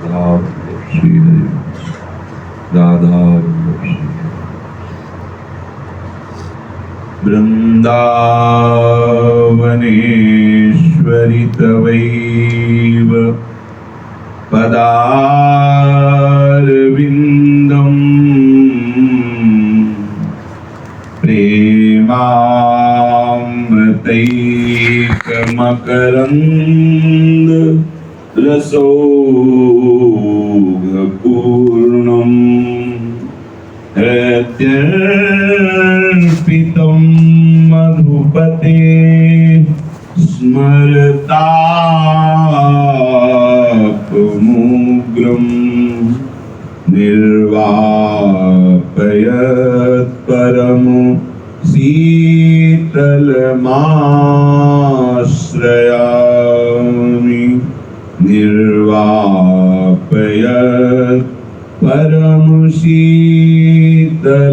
राधा श्री हरि राधा श्री वृंदावनेश्वरि तवैव पदारविन्दं प्रेमामृतैकमकरन्द रसोघपूर्णम् हृद्यर्पितं मधुपते स्मरतापमुग्रं निर्वापयत् परमो शीतलमाश्रयामि निर्वापयत् परम शीतलमाश्रयामि।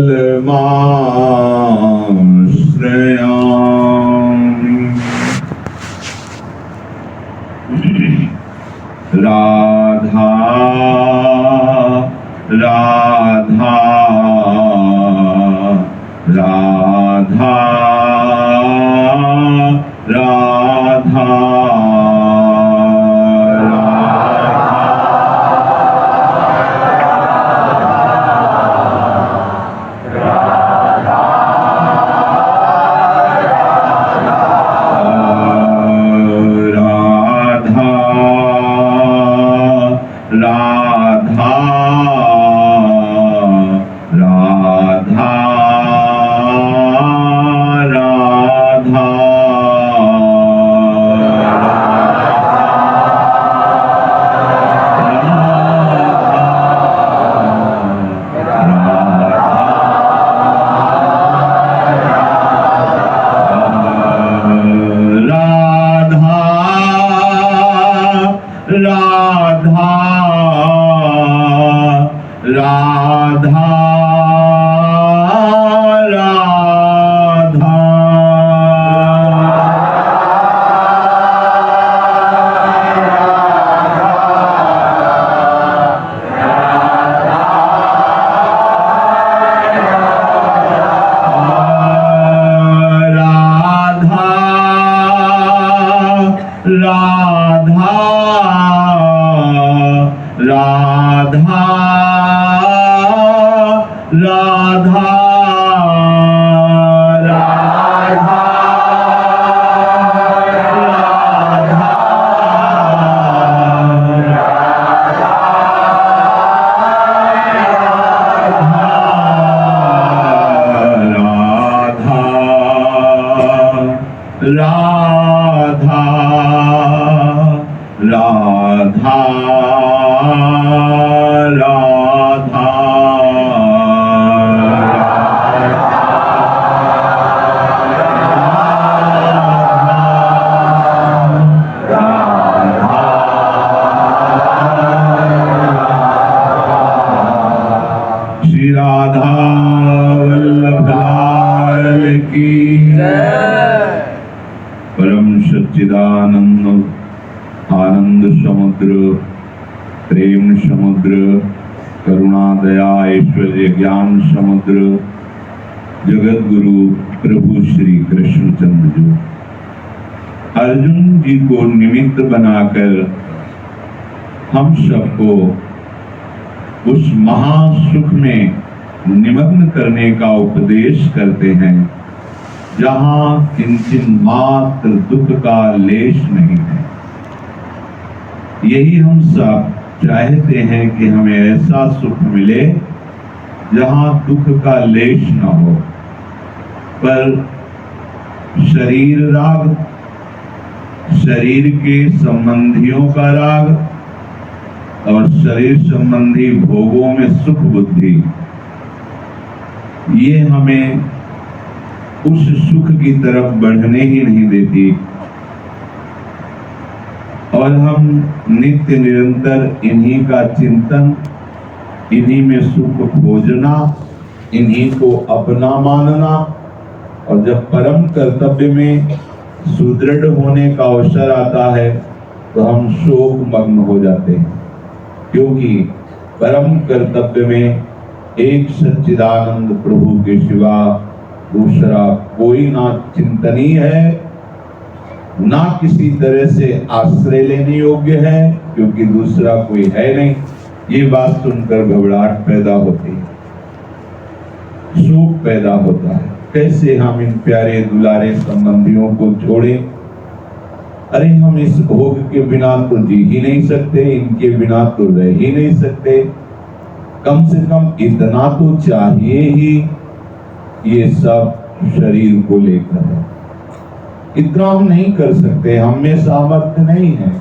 राधा राधा राधा राधा आनंद समुद्र, प्रेम समुद्र, करुणा दया ऐश्वर्य ज्ञान समुद्र, जगत गुरु प्रभु श्री कृष्णचंद्र जी अर्जुन जी को निमित्त बनाकर हम सबको उस महासुख में निमग्न करने का उपदेश करते हैं जहां किंचित मात्र दुख का लेश नहीं है। यही हम सब चाहते हैं कि हमें ऐसा सुख मिले जहां दुख का लेश न हो, पर शरीर राग, शरीर के संबंधियों का राग और शरीर संबंधी भोगों में सुख बुद्धि, ये हमें उस सुख की तरफ बढ़ने ही नहीं देती और हम नित्य निरंतर इन्हीं का चिंतन, इन्हीं में सुख खोजना, इन्हीं को अपना मानना, और जब परम कर्तव्य में सुदृढ़ होने का अवसर आता है तो हम शोक मग्न हो जाते हैं। क्योंकि परम कर्तव्य में एक सच्चिदानंद प्रभु के सिवा दूसरा कोई ना चिंतनीय है, ना किसी तरह से आश्रय लेने योग्य है, क्योंकि दूसरा कोई है नहीं। ये बात सुनकर घबराहट पैदा होती है, शोक पैदा होता है। कैसे हम इन प्यारे दुलारे संबंधियों को छोड़ें? अरे हम इस भोग के बिना तो जी ही नहीं सकते, इनके बिना तो रह ही नहीं सकते। कम से कम इतना तो चाहिए ही, ये सब शरीर को लेकर है। इतना हम नहीं कर सकते, हम में सामर्थ्य नहीं है।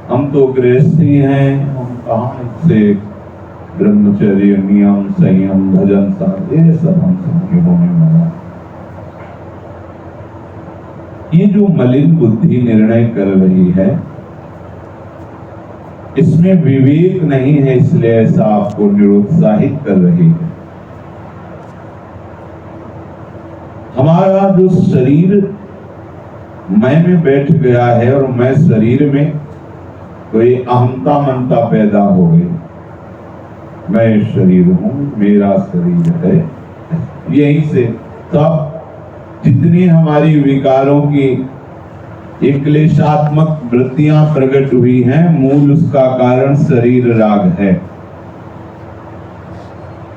हम तो गृहस्थी हैं, हम कहाँ से ब्रह्मचर्य, नियम, संयम, भजन, साध, ये सब हम सबके होने वाला। ये जो मलिन बुद्धि निर्णय कर रही है, इसमें विवेक नहीं है, इसलिए ऐसा आपको निरुत्साहित कर रही है। हमारा जो शरीर मैं में बैठ गया है और मैं शरीर में कोई अहंता मनता पैदा हो गई, मैं शरीर हूं, मेरा शरीर है। यहीं से सब जितनी हमारी विकारों की एक क्लेशात्मक वृत्तियां प्रकट हुई हैं, मूल उसका कारण शरीर राग है।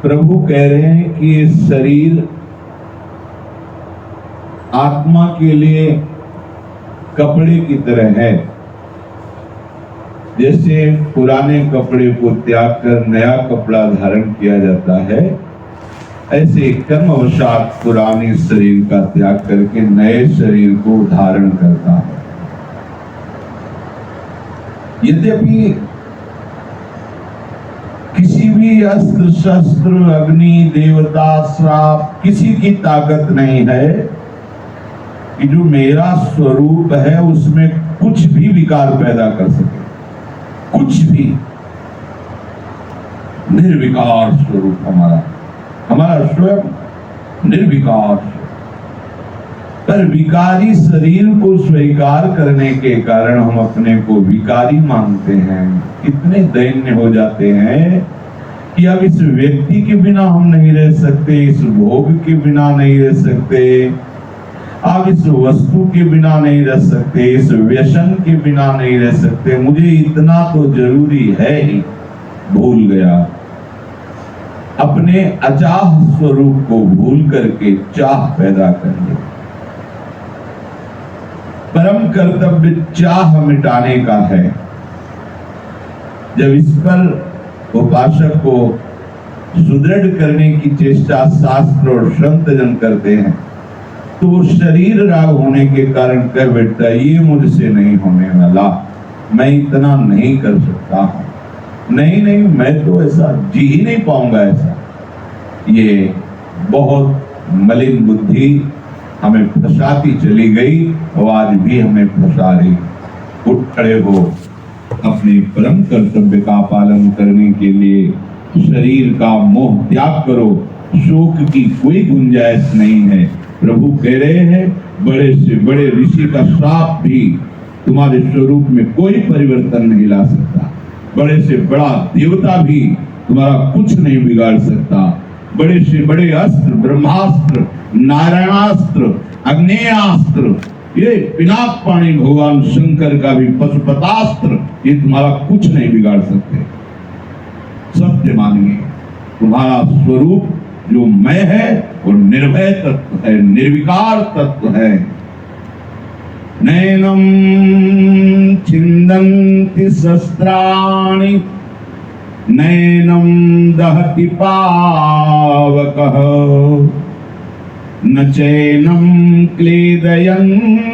प्रभु कह रहे हैं कि ये शरीर आत्मा के लिए कपड़े की तरह है। जैसे पुराने कपड़े को त्याग कर नया कपड़ा धारण किया जाता है, ऐसे कर्मवशात पुराने शरीर का त्याग करके नए शरीर को धारण करता है। यद्यपि किसी भी अस्त्र शस्त्र, अग्नि, देवता, श्राप, किसी की ताकत नहीं है कि जो मेरा स्वरूप है उसमें कुछ भी विकार पैदा कर सके। कुछ भी निर्विकार स्वरूप हमारा स्वयं निर्विकार। पर विकारी शरीर को स्वीकार करने के कारण हम अपने को विकारी मानते हैं। इतने दैन्य हो जाते हैं कि अब इस व्यक्ति के बिना हम नहीं रह सकते, इस भोग के बिना नहीं रह सकते, आप इस वस्तु के बिना नहीं रह सकते, इस व्यसन के बिना नहीं रह सकते, मुझे इतना तो जरूरी है ही। भूल गया, अपने अचाह स्वरूप को भूल करके चाह पैदा कर लिया। परम कर्तव्य चाह मिटाने का है। जब इस पर उपासक को सुदृढ़ करने की चेष्टा शास्त्र और संत जन करते हैं, तो वो शरीर राग होने के कारण कह बैठता है, ये मुझसे नहीं होने वाला, मैं इतना नहीं कर सकता हूं, नहीं, मैं तो ऐसा जी ही नहीं पाऊंगा ऐसा। ये बहुत मलिन बुद्धि हमें फंसाती चली गई और आज भी हमें फंसा रही। उठ खड़े हो, अपने परम कर्तव्य का पालन करने के लिए शरीर का मोह त्याग करो। शोक की कोई गुंजाइश नहीं है। प्रभु कह रहे हैं, बड़े से बड़े ऋषि का श्राप भी तुम्हारे स्वरूप में कोई परिवर्तन नहीं ला सकता। बड़े से बड़ा देवता भी तुम्हारा कुछ नहीं बिगाड़ सकता। बड़े से बड़े अस्त्र, ब्रह्मास्त्र, नारायणास्त्र, अग्नेयास्त्र, ये पिनाक पाणी भगवान शंकर का भी पशुपतास्त्र, ये तुम्हारा कुछ नहीं बिगाड़ सकते। सत्य मानिए, तुम्हारा स्वरूप जो मैं है वो निर्भय तत्व है, निर्विकार तत्व है। नैनम छिन्दन्ति शस्त्राणि नैनम दहति पावकः न चैनम क्लेदयन्त्यापो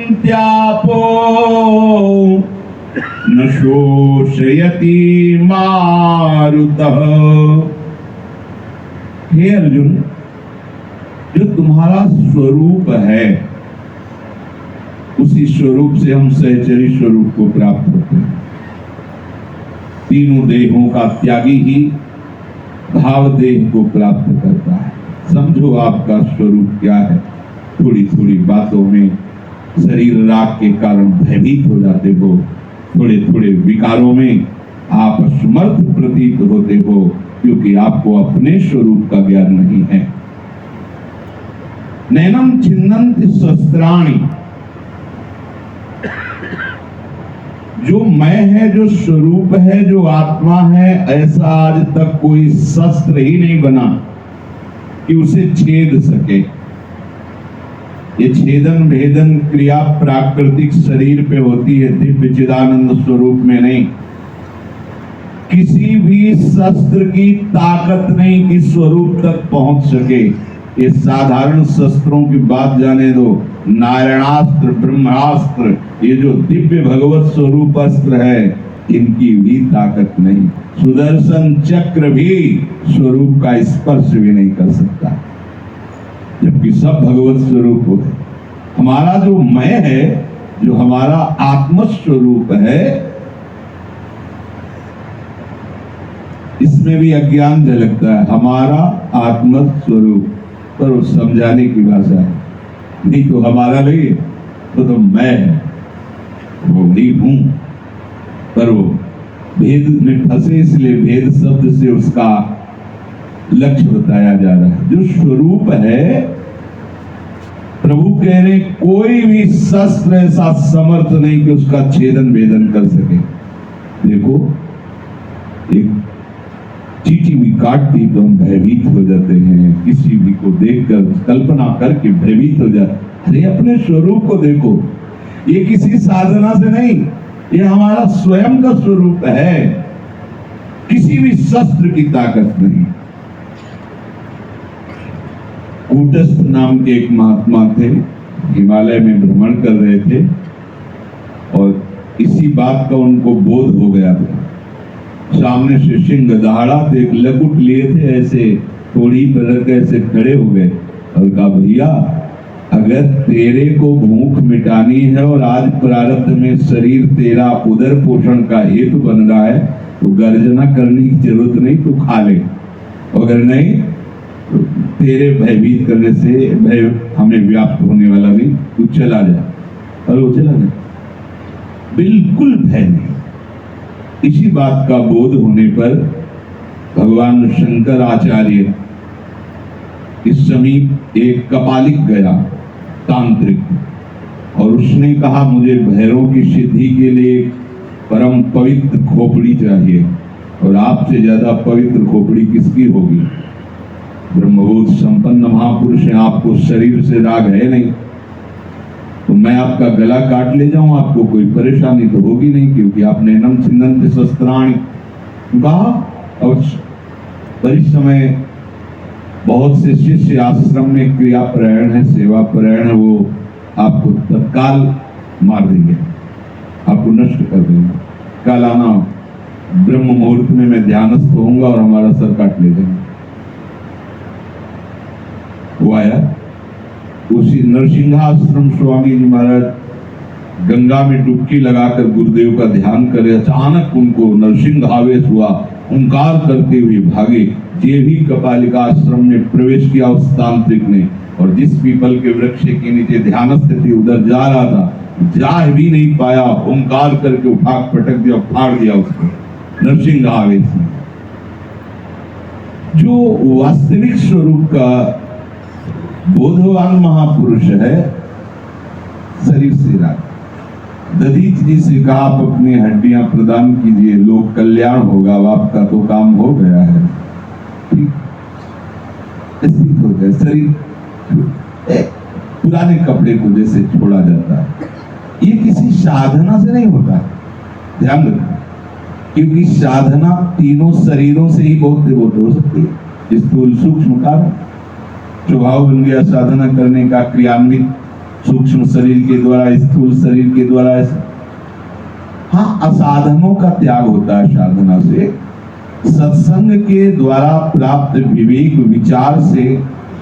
न शोषयति मारुतः। हे अर्जुन, जो तुम्हारा स्वरूप है उसी स्वरूप से हम सहचरी स्वरूप को प्राप्त होते हैं। तीनों देहों का त्यागी ही भाव देह को प्राप्त करता है। समझो आपका स्वरूप क्या है। थोड़ी थोड़ी बातों में शरीर राग के कारण भयभीत हो जाते हो, थोड़े थोड़े विकारों में आप असमर्थ प्रतीत होते हो, क्योंकि आपको अपने स्वरूप का ज्ञान नहीं है। नैनम छिन्नन्ति शस्त्राणि, जो मैं है, जो स्वरूप है, जो आत्मा है, ऐसा आज तक कोई शस्त्र ही नहीं बना कि उसे छेद सके। ये छेदन भेदन क्रिया प्राकृतिक शरीर पे होती है, दिव्य चिदानंद स्वरूप में नहीं। किसी भी शस्त्र की ताकत नहीं कि स्वरूप तक पहुंच सके। ये साधारण शस्त्रों की बात जाने दो, नारायणास्त्र, ब्रह्मास्त्र, ये जो दिव्य भगवत स्वरूप अस्त्र है, इनकी भी ताकत नहीं। सुदर्शन चक्र भी स्वरूप का स्पर्श भी नहीं कर सकता, जबकि सब भगवत स्वरूप है। हमारा जो मैं है, जो हमारा आत्म स्वरूप है, इसमें भी अज्ञान झलकता है। हमारा आत्म स्वरूप, पर वो समझाने की भाषा है, नहीं तो हमारा नहीं है, तो मैं है, वो वही हूं। पर वो भेद में फंसे, इसलिए भेद शब्द से उसका लक्ष्य बताया जा रहा है। जो स्वरूप है, प्रभु कह रहे कोई भी शस्त्र ऐसा समर्थ नहीं कि उसका छेदन भेदन कर सके। देखो, एक चींटी भी काटती तो हम भयभीत हो जाते हैं, किसी भी को देखकर कल्पना करके भयभीत हो जाते। अरे अपने स्वरूप को देखो, ये किसी साधना से नहीं, ये हमारा स्वयं का स्वरूप है, किसी भी शस्त्र की ताकत नहीं। कूटस्थ नाम के एक महात्मा थे, हिमालय में भ्रमण कर रहे थे और इसी बात का उनको बोध हो गया था। सामने से सिंह दहाड़ा तो एक लकुट लिए थे, ऐसे थोड़ी बदल के ऐसे खड़े हो गए और कहा, भैया अगर तेरे को भूख मिटानी है और आज प्रारब्ध में शरीर तेरा उदर पोषण का हेतु बन रहा है, तो गर्जना करने की जरूरत नहीं, तू खा ले। अगर नहीं तो तेरे भयभीत करने से भय हमें व्याप्त होने वाला नहीं, तू चला जा। और वो चला गया, बिल्कुल भय नहीं। इसी बात का बोध होने पर भगवान शंकराचार्य इस समीप एक कपालिक गया, तांत्रिक, और उसने कहा, मुझे भैरव की सिद्धि के लिए परम पवित्र खोपड़ी चाहिए, और आपसे ज्यादा पवित्र खोपड़ी किसकी होगी? ब्रह्मबोध संपन्न महापुरुष हैं, आपको शरीर से राग है नहीं, तो मैं आपका गला काट ले जाऊं, आपको कोई परेशानी तो होगी नहीं, क्योंकि आपने नम छिन्नन्ति शस्त्राणि कहा। और इस समय बहुत से शिष्य आश्रम में क्रियापरायण है, सेवापरायण है, वो आपको तत्काल मार देंगे, आपको नष्ट कर देंगे। कल आना, ब्रह्म मुहूर्त में मैं ध्यानस्थ होऊंगा और हमारा सर काट ले जाएंगे। वो आया, उसी नरसिंहाश्रम स्वामी जी महाराज गंगा में डुबकी लगाकर गुरुदेव का ध्यान करे, अचानक उनको नरसिंह आवेश हुआ, ओंकार करते हुए भागे। ये भी कपालिका आश्रम में प्रवेश किया उस तांत्रिक ने, और जिस पीपल के वृक्ष के नीचे ध्यानस्थ थी उधर जा रहा था, जा भी नहीं पाया, ओंकार करके उठा पटक दिया, फाड़ दिया उसको नरसिंह आवेश में। जो वास्तविक स्वरूप का बोधवान महापुरुष है, शरीर से राग। दधीच जी से कहा, आप अपनी हड्डियां प्रदान कीजिए, लोक कल्याण होगा, आपका तो काम हो गया है। स्थित हो गए, शरीर पुराने कपड़े को जैसे छोड़ा जाता है। ये किसी साधना से नहीं होता, ध्यान रखना, क्योंकि साधना तीनों शरीरों से ही बहुत हो सकती है। स्थूल सूक्ष्म कारण स्वभाव बन गया साधना करने का, क्रियान्वित सूक्ष्म शरीर के द्वारा, स्थूल शरीर के द्वारा। हाँ, असाधनों का त्याग होता है साधना से। सत्संग के द्वारा प्राप्त विवेक विचार से,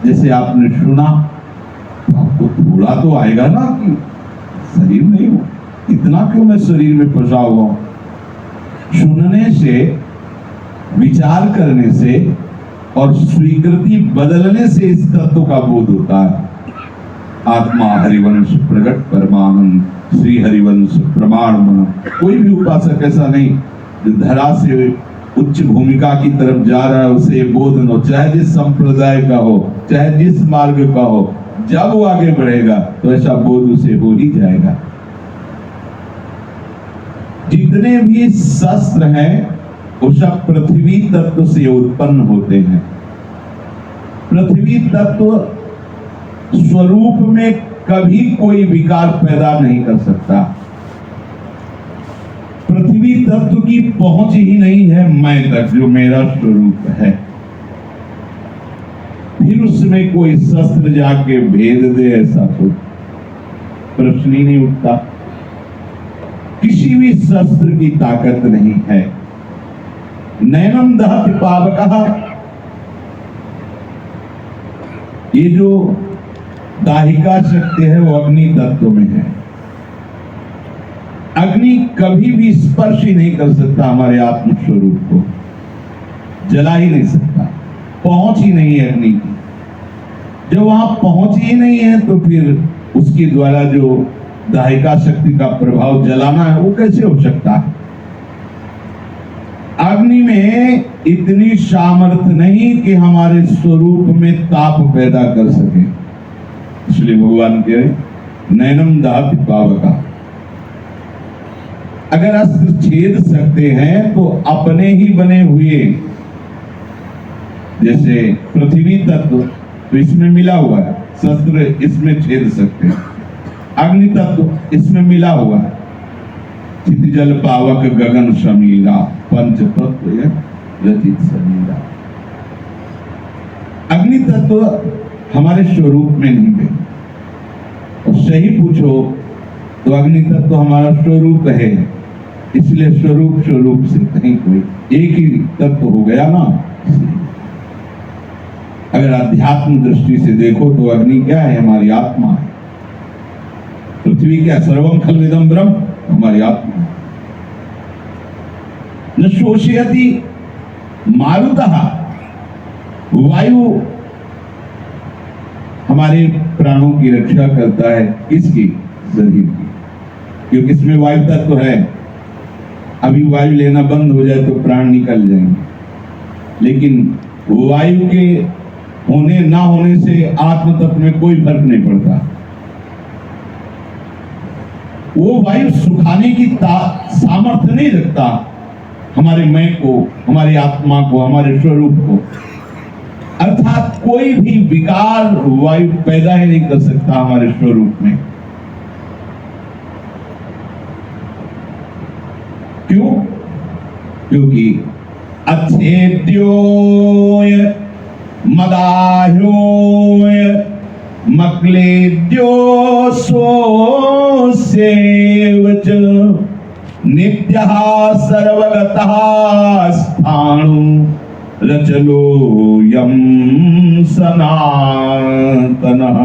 जैसे आपने सुना, तो आपको थोड़ा तो आएगा ना कि शरीर नहीं हो, इतना क्यों मैं शरीर में फंसा हुआ हूं। सुनने से, विचार करने से और स्वीकृति बदलने से इस तत्व का बोध होता है। आत्मा हरिवंश प्रगट परमानंद, श्री हरिवंश प्रमाण मन। कोई भी उपासक ऐसा नहीं जो धरा से उच्च भूमिका की तरफ जा रहा है उसे बोधन हो, चाहे जिस संप्रदाय का हो, चाहे जिस मार्ग का हो, जब वो आगे बढ़ेगा तो ऐसा बोध उसे हो ही जाएगा। जितने भी शस्त्र हैं वो सब पृथ्वी तत्व से उत्पन्न होते हैं। पृथ्वी तत्व स्वरूप में कभी कोई विकार पैदा नहीं कर सकता। पृथ्वी तत्व की पहुंच ही नहीं है मैं तक, जो मेरा स्वरूप है। फिर उसमें कोई शस्त्र जाके भेद दे ऐसा तो प्रश्न ही नहीं उठता। किसी भी शस्त्र की ताकत नहीं है। नैनम दहति पावकः, ये जो दाहिका शक्ति है वो अग्नि तत्व में है। अग्नि कभी भी स्पर्श ही नहीं कर सकता हमारे आत्म स्वरूप को, जला ही नहीं सकता, पहुंच ही नहीं है अग्नि की। जब वहां पहुंच ही नहीं है तो फिर उसके द्वारा जो दाहिका शक्ति का प्रभाव जलाना है वो कैसे हो सकता है। अग्नि में इतनी सामर्थ्य नहीं कि हमारे स्वरूप में ताप पैदा कर सके, इसलिए भगवान कह रहे नैनम दहति पावकः। अगर अस्त्र छेद सकते हैं तो अपने ही बने हुए, जैसे पृथ्वी तत्व तो इसमें मिला हुआ है, शस्त्र इसमें छेद सकते हैं। अग्नि तत्व इसमें मिला हुआ है, चित जल पावक गगन समीरा, पंच तत्व रचित समीरा। अग्नि तत्व हमारे स्वरूप में नहीं है। और सही पूछो तो अग्नि तत्व हमारा स्वरूप है, इसलिए स्वरूप से कहीं कोई एक ही तत्व हो गया ना। अगर अध्यात्म दृष्टि से देखो तो अग्नि क्या है, हमारी आत्मा है। पृथ्वी क्या, सर्वम खल्विदम ब्रह्म, हमारी आत्मा है। न शोषयति मारुतः, वायु हमारे प्राणों की रक्षा करता है, किसकी, शरीर की, क्योंकि इसमें वायु तत्व है। अभी वायु लेना बंद हो जाए तो प्राण निकल जाएंगे, लेकिन वायु के होने ना होने से आत्म तत्व में कोई फर्क नहीं पड़ता। वो वायु सुखाने की सामर्थ्य नहीं रखता हमारे मैं को, हमारी आत्मा को, हमारे स्वरूप को। अर्थात कोई भी विकार वायु पैदा ही नहीं कर सकता हमारे स्वरूप में। क्यों? क्योंकि अच्छेद्योय मदाह्योय मक्लेद्यो सोऽस्यैव च नित्यः सर्वगतः स्थाणु रचलोऽयं सनातनः।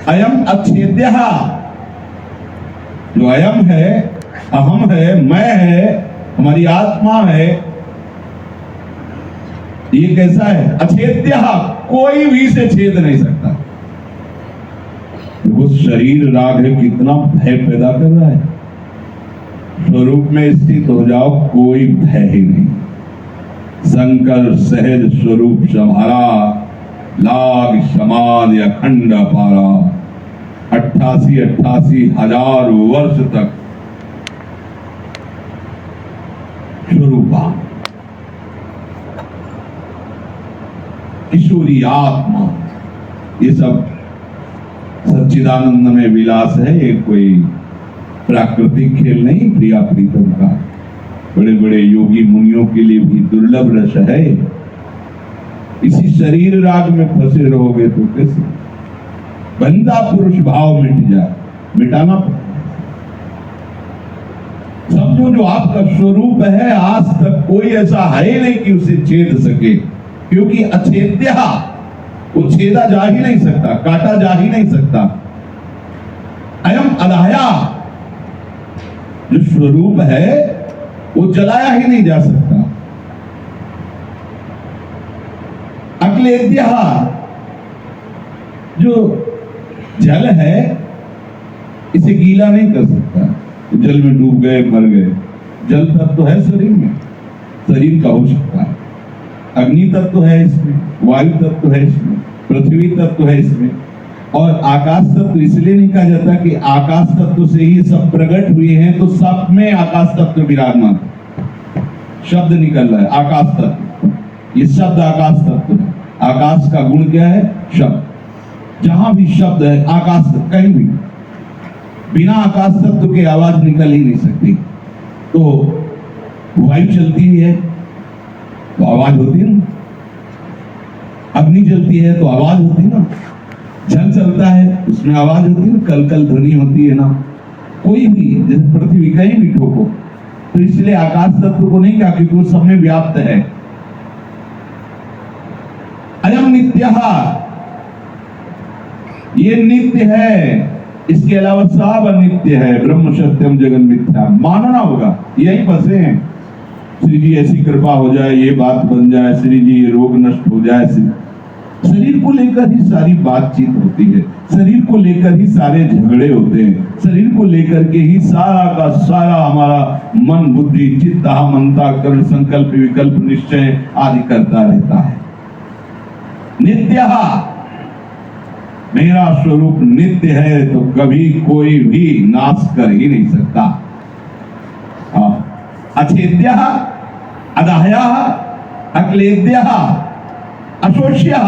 अयम अच्छेद्यः, जो अयम है, अहम है, मैं है, हमारी आत्मा है, ये कैसा है, अच्छेद्यः, कोई भी इसे छेद नहीं सकता। वो शरीर राग है, कितना भय पैदा कर रहा है। स्वरूप में स्थित हो जाओ, कोई भय ही नहीं। शंकर सहज स्वरूप समारा, लाग समाधि अखंड पारा। 88 हजार वर्ष तक स्वरूपा किशोरी आत्मा, ये सब सच्चिदानंद में विलास है। ये कोई प्राकृतिक खेल नहीं, प्रिया प्रीतम का। बड़े बड़े योगी मुनियों के लिए भी दुर्लभ रस है। इसी शरीर राग में फंसे रहोगे तो कैसे? बंदा पुरुष भाव मिट जाए, मिटाना समझो जो आपका स्वरूप है, आज तक कोई ऐसा है नहीं कि उसे छेद सके, क्योंकि अच्छेद्य, वो छेदा जा ही नहीं सकता, काटा जा ही नहीं सकता। अयम अदाया, जो स्वरूप है वो जलाया ही नहीं जा सकता। अक्लेद्य, जो जल है इसे गीला नहीं कर सकता, जल में डूब गए, मर गए। जल तत्व है शरीर में, शरीर का हो सकता है। अग्नि तत्व है इसमें, वायु तत्व है इसमें, पृथ्वी तत्व है इसमें, और आकाश तत्व इसलिए नहीं कहा जाता कि आकाश तत्व से ही सब प्रकट हुए हैं, तो सब में आकाश तत्व विराजमान शब्द निकल रहा है आकाश तत्व। ये शब्द आकाश तत्व है। आकाश का गुण क्या है? शब्द। जहां भी शब्द है आकाश तत्व, कहीं भी बिना आकाश तत्व के आवाज निकल ही नहीं सकती। तो वायु चलती है तो आवाज होती है ना, अग्नि जलती है तो आवाज होती है ना, जल चलता है उसमें आवाज होती है ना, कल कल ध्वनि होती है ना। कोई भी, जैसे पृथ्वी कहीं भी ठोको, तो इसलिए आकाश तत्व को नहीं कहा क्योंकि वो सब में व्याप्त है। अयम नित्यः, ये नित्य है, इसके अलावा सब अनित्य है। ब्रह्म सत्यम जगन मिथ्या, मानना होगा। यही फंसे हैं। श्री जी ऐसी कृपा हो जाए, ये बात बन जाए, श्री जी ये रोग नष्ट हो जाए। शरीर को लेकर ही सारी बातचीत होती है, शरीर को लेकर ही सारे झगड़े होते हैं, शरीर को लेकर के ही सारा का सारा हमारा मन, बुद्धि, चित्त, अहंता, कर्ण, संकल्प, विकल्प, निश्चय आदि करता रहता है। नित्य, मेरा स्वरूप नित्य है तो कभी कोई भी नाश कर ही नहीं सकता। अछेद्य, अदाह्य, अक्लेद्य, अशोष्य,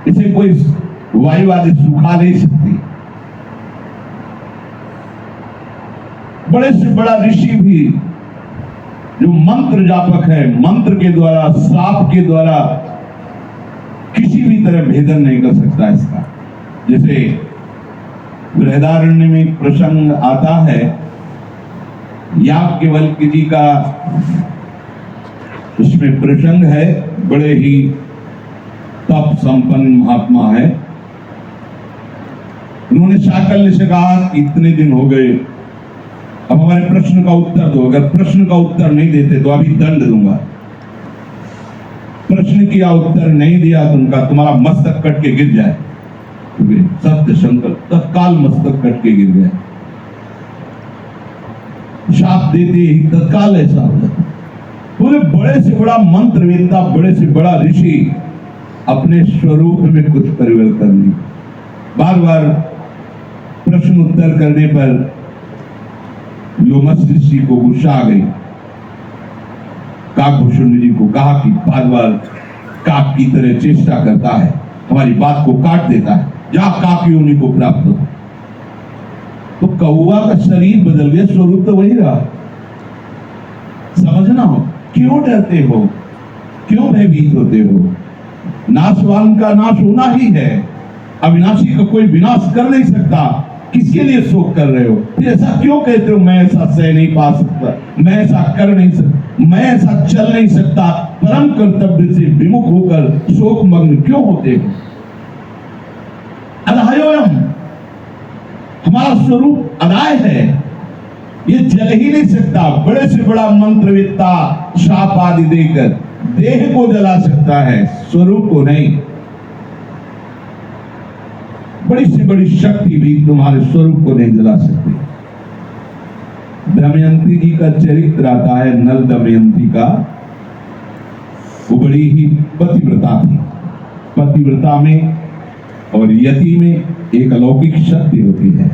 इसे कोई वायु आदि सुखा नहीं सकती। बड़े से बड़ा ऋषि भी जो मंत्र जापक है, मंत्र के द्वारा, श्राप के द्वारा किसी भी तरह भेदन नहीं कर सकता इसका। जैसे बृहदारण्य में एक प्रसंग आता है, याज्ञवल्क्य जी का उसमें प्रसंग है। बड़े ही तप संपन्न महात्मा है। उन्होंने शाकल्य से कहा कि इतने दिन हो गए, अब हमारे प्रश्न का उत्तर दो। अगर प्रश्न का उत्तर नहीं देते तो अभी दंड दूंगा। प्रश्न किया, उत्तर नहीं दिया तो उनका तुम्हारा मस्तक कट के गिर जाए। सत्य संकल्प, तत्काल मस्तक कट के गिर गया। शाप देते ही तत्काल ऐसा हो जाता। पूरे बड़े से बड़ा मंत्रवेत्ता, बड़े से बड़ा ऋषि अपने स्वरूप में कुछ परिवर्तन नहीं। बार बार प्रश्न उत्तर करने पर लोमस ऋषि को गुस्सा आ गई। काकभूषण जी को कहा कि बार बार काक की तरह चेष्टा करता है, हमारी बात को काट देता है, जा काक योनि को प्राप्त हो। तो कौवा का शरीर बदल गया, स्वरूप तो वही रहा। समझना हो, क्यों डरते हो, क्यों भयभीत होते हो? नाशवान का नाश होना ही है। अविनाशी का कोई विनाश कर नहीं सकता। किसके लिए शोक कर रहे हो? फिर ऐसा क्यों कहते हो मैं ऐसा सह नहीं पा सकता, मैं ऐसा कर नहीं सकता, मैं ऐसा चल नहीं सकता? परम कर्तव्य से विमुख होकर शोक मग्न क्यों होते हो? अदाह्योयम, हमारा स्वरूप अदाय है, ये जल ही नहीं सकता। बड़े से बड़ा मंत्रवेत्ता शाप आदि देकर देह को जला सकता है, स्वरूप को नहीं। बड़ी से बड़ी शक्ति भी तुम्हारे स्वरूप को नहीं जला सकती। दमयंती जी का चरित्र आता है, नल दमयंती का। वो बड़ी ही पतिव्रता थी। पतिव्रता में और यति में एक अलौकिक शक्ति होती है।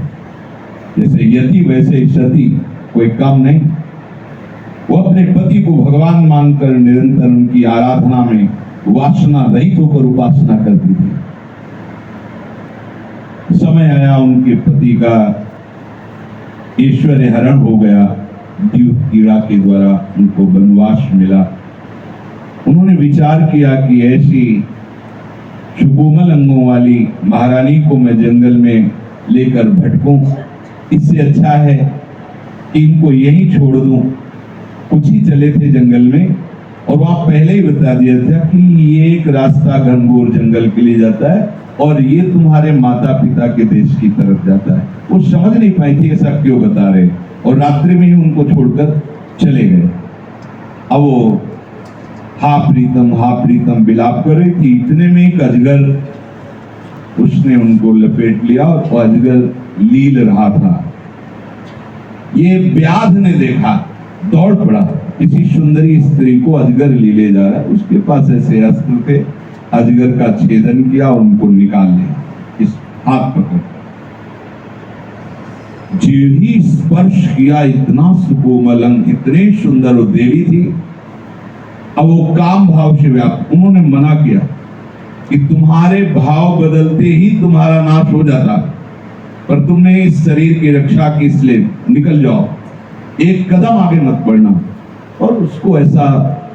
जैसे यति वैसे ही सती, कोई कम नहीं। वो अपने पति को भगवान मानकर निरंतर उनकी आराधना में वासना रहित होकर उपासना करती थी। समय आया उनके पति का ऐश्वर्य हरण हो गया, द्यूत कीड़ा के द्वारा उनको वनवास मिला। उन्होंने विचार किया कि ऐसी सुकोमल अंगों वाली महारानी को मैं जंगल में लेकर भटकूं, इससे अच्छा है कि इनको यहीं छोड़ दूं। कुछ ही चले थे जंगल में, और वहां पहले ही बता दिया था कि ये एक रास्ता घनघोर जंगल के लिए जाता है और ये तुम्हारे माता पिता के देश की तरफ जाता है। वो समझ नहीं पाई थी ऐसा क्यों बता रहे, और रात्रि में ही उनको छोड़कर चले गए। अब वो हा प्रीतम विलाप कर रही थी। इतने में एक अजगर उसने उनको लपेट लिया और अजगर लील रहा था। ये व्याध ने देखा, दौड़ पड़ा, किसी सुंदरी स्त्री को अजगर ले जा रहा है, उसके पास ऐसे अस्त्र थे, अजगर का छेदन किया, उनको निकाल लिया, इस हाथ पकड़। जो ही स्पर्श किया, इतना सुकोमल अंग, इतनी सुंदर वो देवी थी। अब वो काम भाव से व्याप्त, उन्होंने मना किया कि तुम्हारे भाव बदलते ही तुम्हारा नाश हो जाता, पर तुमने इस शरीर की रक्षा की, इसलिए निकल जाओ, एक कदम आगे मत बढ़ना। और उसको ऐसा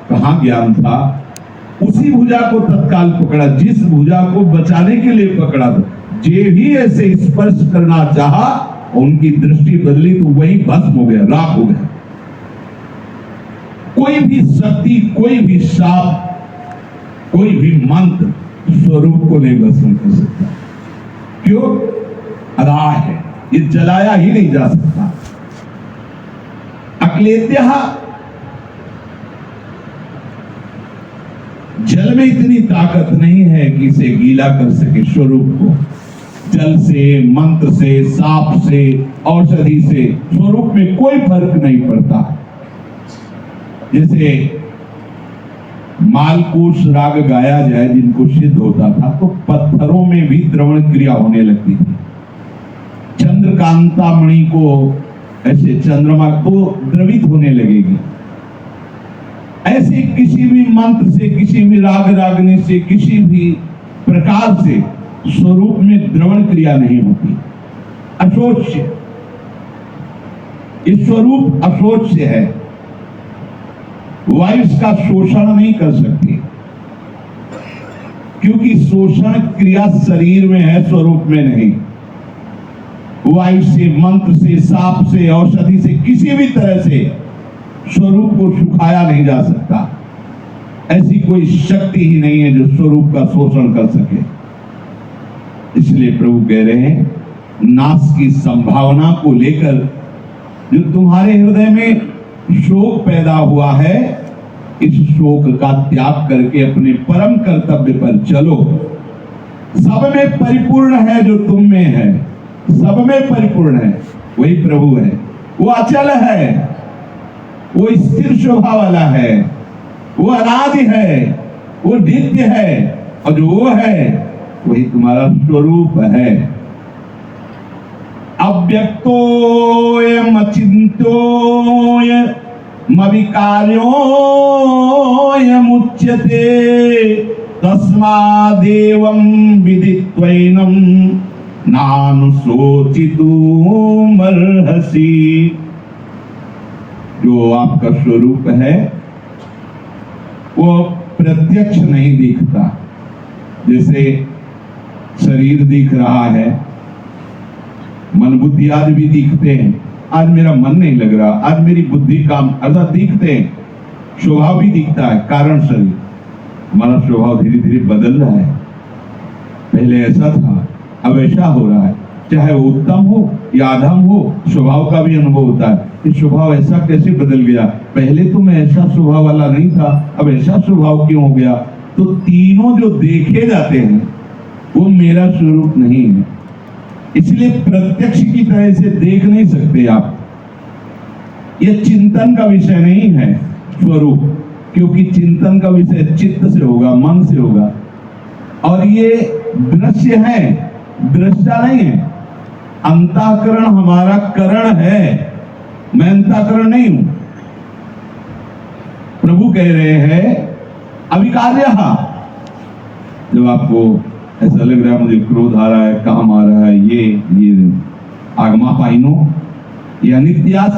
कहाँ ज्ञान था, उसी भुजा को तत्काल पकड़ा जिस भुजा को बचाने के लिए पकड़ा था। जे भी ऐसे स्पर्श करना चाहा, उनकी दृष्टि बदली तो वही भस्म हो गया, राख हो गया। कोई भी शक्ति, कोई भी शाप, कोई भी मंत्र स्वरूप को नहीं भस्म कर सकता। क्यों? अराह है, ये जलाया ही नहीं जा सकता। अक्लेत्या, जल में इतनी ताकत नहीं है कि इसे गीला कर सके स्वरूप को। जल से, मंत्र से, साप से, औषधि से स्वरूप में कोई फर्क नहीं पड़ता। जैसे मालकूष राग गाया जाए जिनको सिद्ध होता था, तो पत्थरों में भी द्रवण क्रिया होने लगती थी। चंद्रकांता मणि को ऐसे चंद्रमा को द्रवित होने लगेगी। ऐसे किसी भी मंत्र से, किसी भी राग रागनी से, किसी भी प्रकार से स्वरूप में द्रवण क्रिया नहीं होती। अशोच्य, इस स्वरूप अशोच्य है, वायु इसका शोषण नहीं कर सकती, क्योंकि शोषण क्रिया शरीर में है, स्वरूप में नहीं। वायु से, मंत्र से, साप से, औषधि से, किसी भी तरह से स्वरूप को सुखाया नहीं जा सकता। ऐसी कोई शक्ति ही नहीं है जो स्वरूप का शोषण कर सके। इसलिए प्रभु कह रहे हैं, नाश की संभावना को लेकर जो तुम्हारे हृदय में शोक पैदा हुआ है, इस शोक का त्याग करके अपने परम कर्तव्य पर चलो। सब में परिपूर्ण है जो तुम में है, सब में परिपूर्ण है, वही प्रभु है। वो अचल है, वो स्थिर शोभा वाला है, वो अनादि है, वो नित्य है, और जो वो है वही तुम्हारा स्वरूप है। अव्यक्तोयम अचिंत्योयम अविकार्योयम उच्यते, तस्मादेवं विदित्वैनं नानुशोचितुमर्हसि। जो आपका स्वरूप है वो प्रत्यक्ष नहीं दिखता। जैसे शरीर दिख रहा है, मन बुद्धि आदि भी दिखते हैं। आज मेरा मन नहीं लग रहा, आज मेरी बुद्धि काम, अर्थात दिखते हैं। स्वभाव भी दिखता है, कारण शरीर। हमारा स्वभाव धीरे धीरे बदल रहा है। पहले ऐसा था, अब ऐसा हो रहा है। चाहे वो उत्तम हो या अधम हो, स्वभाव का भी अनुभव होता है कि स्वभाव ऐसा कैसे बदल गया। पहले तो मैं ऐसा स्वभाव वाला नहीं था, अब ऐसा स्वभाव क्यों हो गया। तो तीनों जो देखे जाते हैं वो मेरा स्वरूप नहीं है। इसलिए प्रत्यक्ष की तरह से देख नहीं सकते आप। यह चिंतन का विषय नहीं है स्वरूप, क्योंकि चिंतन का विषय चित्त से होगा, मन से होगा। और ये दृश्य है, दृष्टा नहीं है। अंतःकरण हमारा करण है, मैं अंतःकरण नहीं हूं। प्रभु कह रहे हैं अविकार्य। जब आपको ऐसा लग रहा है मुझे क्रोध आ रहा है, काम आ रहा है, ये आगमा पाइनो, ये अनित्यास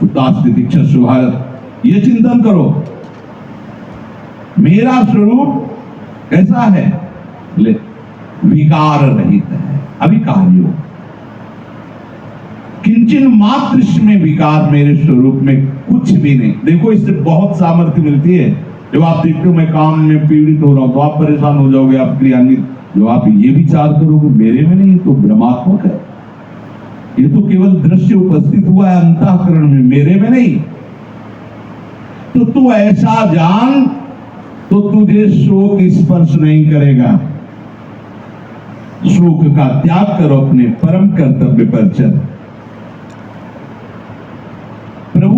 उतास्तितिक्षु भारत, ये चिंतन करो। मेरा स्वरूप कैसा है? विकार रहित है, अविकार्यो। किंचन मात्र में विकार मेरे स्वरूप में कुछ भी नहीं। देखो, इससे बहुत सामर्थ्य मिलती है। जब आप देखते हो मैं काम में पीड़ित हो रहा हूं तो आप परेशान हो जाओगे, आप क्रियान्वित। जो आप ये विचार करोगे मेरे में नहीं, तो भ्रमात्मक है। ये तो केवल दृश्य उपस्थित हुआ है अंतःकरण में, मेरे में नहीं। तो तू ऐसा जान तो तुझे शोक स्पर्श नहीं करेगा। शोक का त्याग करो, अपने परम कर्तव्य पर चल।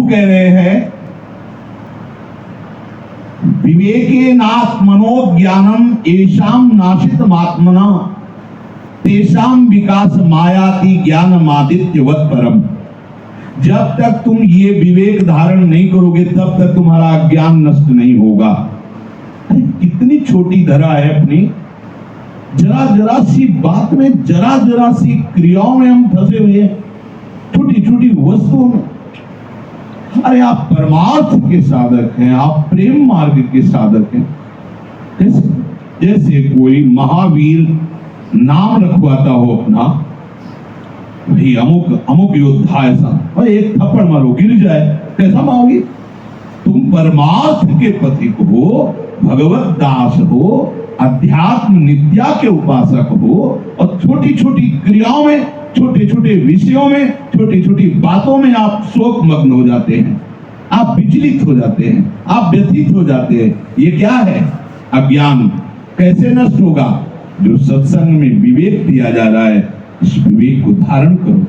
कह रहे हैं विवेकेनात्मनो ज्ञानम येषाम नाशितमात्मना तेषाम विकास मायाति ज्ञानमादित्यवत् परम। जब तक तुम ये विवेक धारण नहीं करोगे तब तक तुम्हारा ज्ञान नष्ट नहीं होगा। अरे कितनी छोटी धरा है अपनी, जरा जरा सी बात में, जरा जरा सी क्रियाओं में हम फंसे हुए हैं, छोटी छोटी वस्तुओं में। अरे आप परमार्थ के साधक हैं, आप प्रेम मार्ग के साधक हैं। जैसे कोई महावीर नाम रखवाता हो अपना, भाई अमुक अमुक योद्धा ऐसा, और एक थप्पड़ मारो गिर जाए, कैसा मारोगे? तुम परमार्थ के पथिक हो, भगवत दास हो, अध्यात्म नित्या के उपासक हो, और छोटी छोटी क्रियाओं में, छोटे छोटे विषयों में, छोटी छोटी बातों में आप शोक मग्न हो जाते हैं, आप विचलित हो जाते हैं, आप व्यथित हो जाते हैं। ये क्या है? अज्ञान। कैसे नष्ट होगा? जो सत्संग में विवेक दिया जा रहा है, इस विवेक को धारण करो।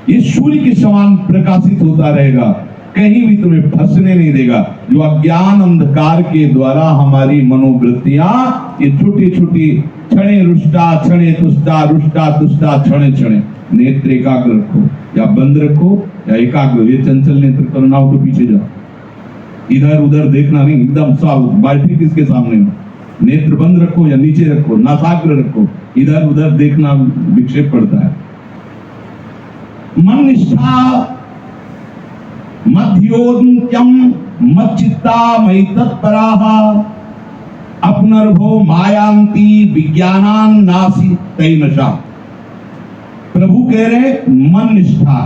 ये सूर्य के समान प्रकाशित होता रहेगा, कहीं भी तुम्हें फंसने नहीं देगा। जो अज्ञान अंधकार के द्वारा हमारी मनोवृत्तियां, ये छोटी छोटी क्षणे रुष्टा, क्षणे तुष्टा, रुष्टा तुष्टा, क्षणे क्षणे। नेत्र एकाग्र रखो, या बंद रखो या एकाग्र। ये चंचल नेत्र करना हो तो पीछे जाओ, इधर उधर देखना नहीं, एकदम साफ बैठे किसके सामने में। नेत्र बंद रखो या नीचे रखो, नासाग्र रखो, इधर उधर देखना विक्षेप पड़ता है। मन निष्ठा मध्योद्यम मच्चित्ता मयि तत्पराः अपनर्भो मायांति विज्ञानान नासी तैनशा। प्रभु कह रहे मन निष्ठा,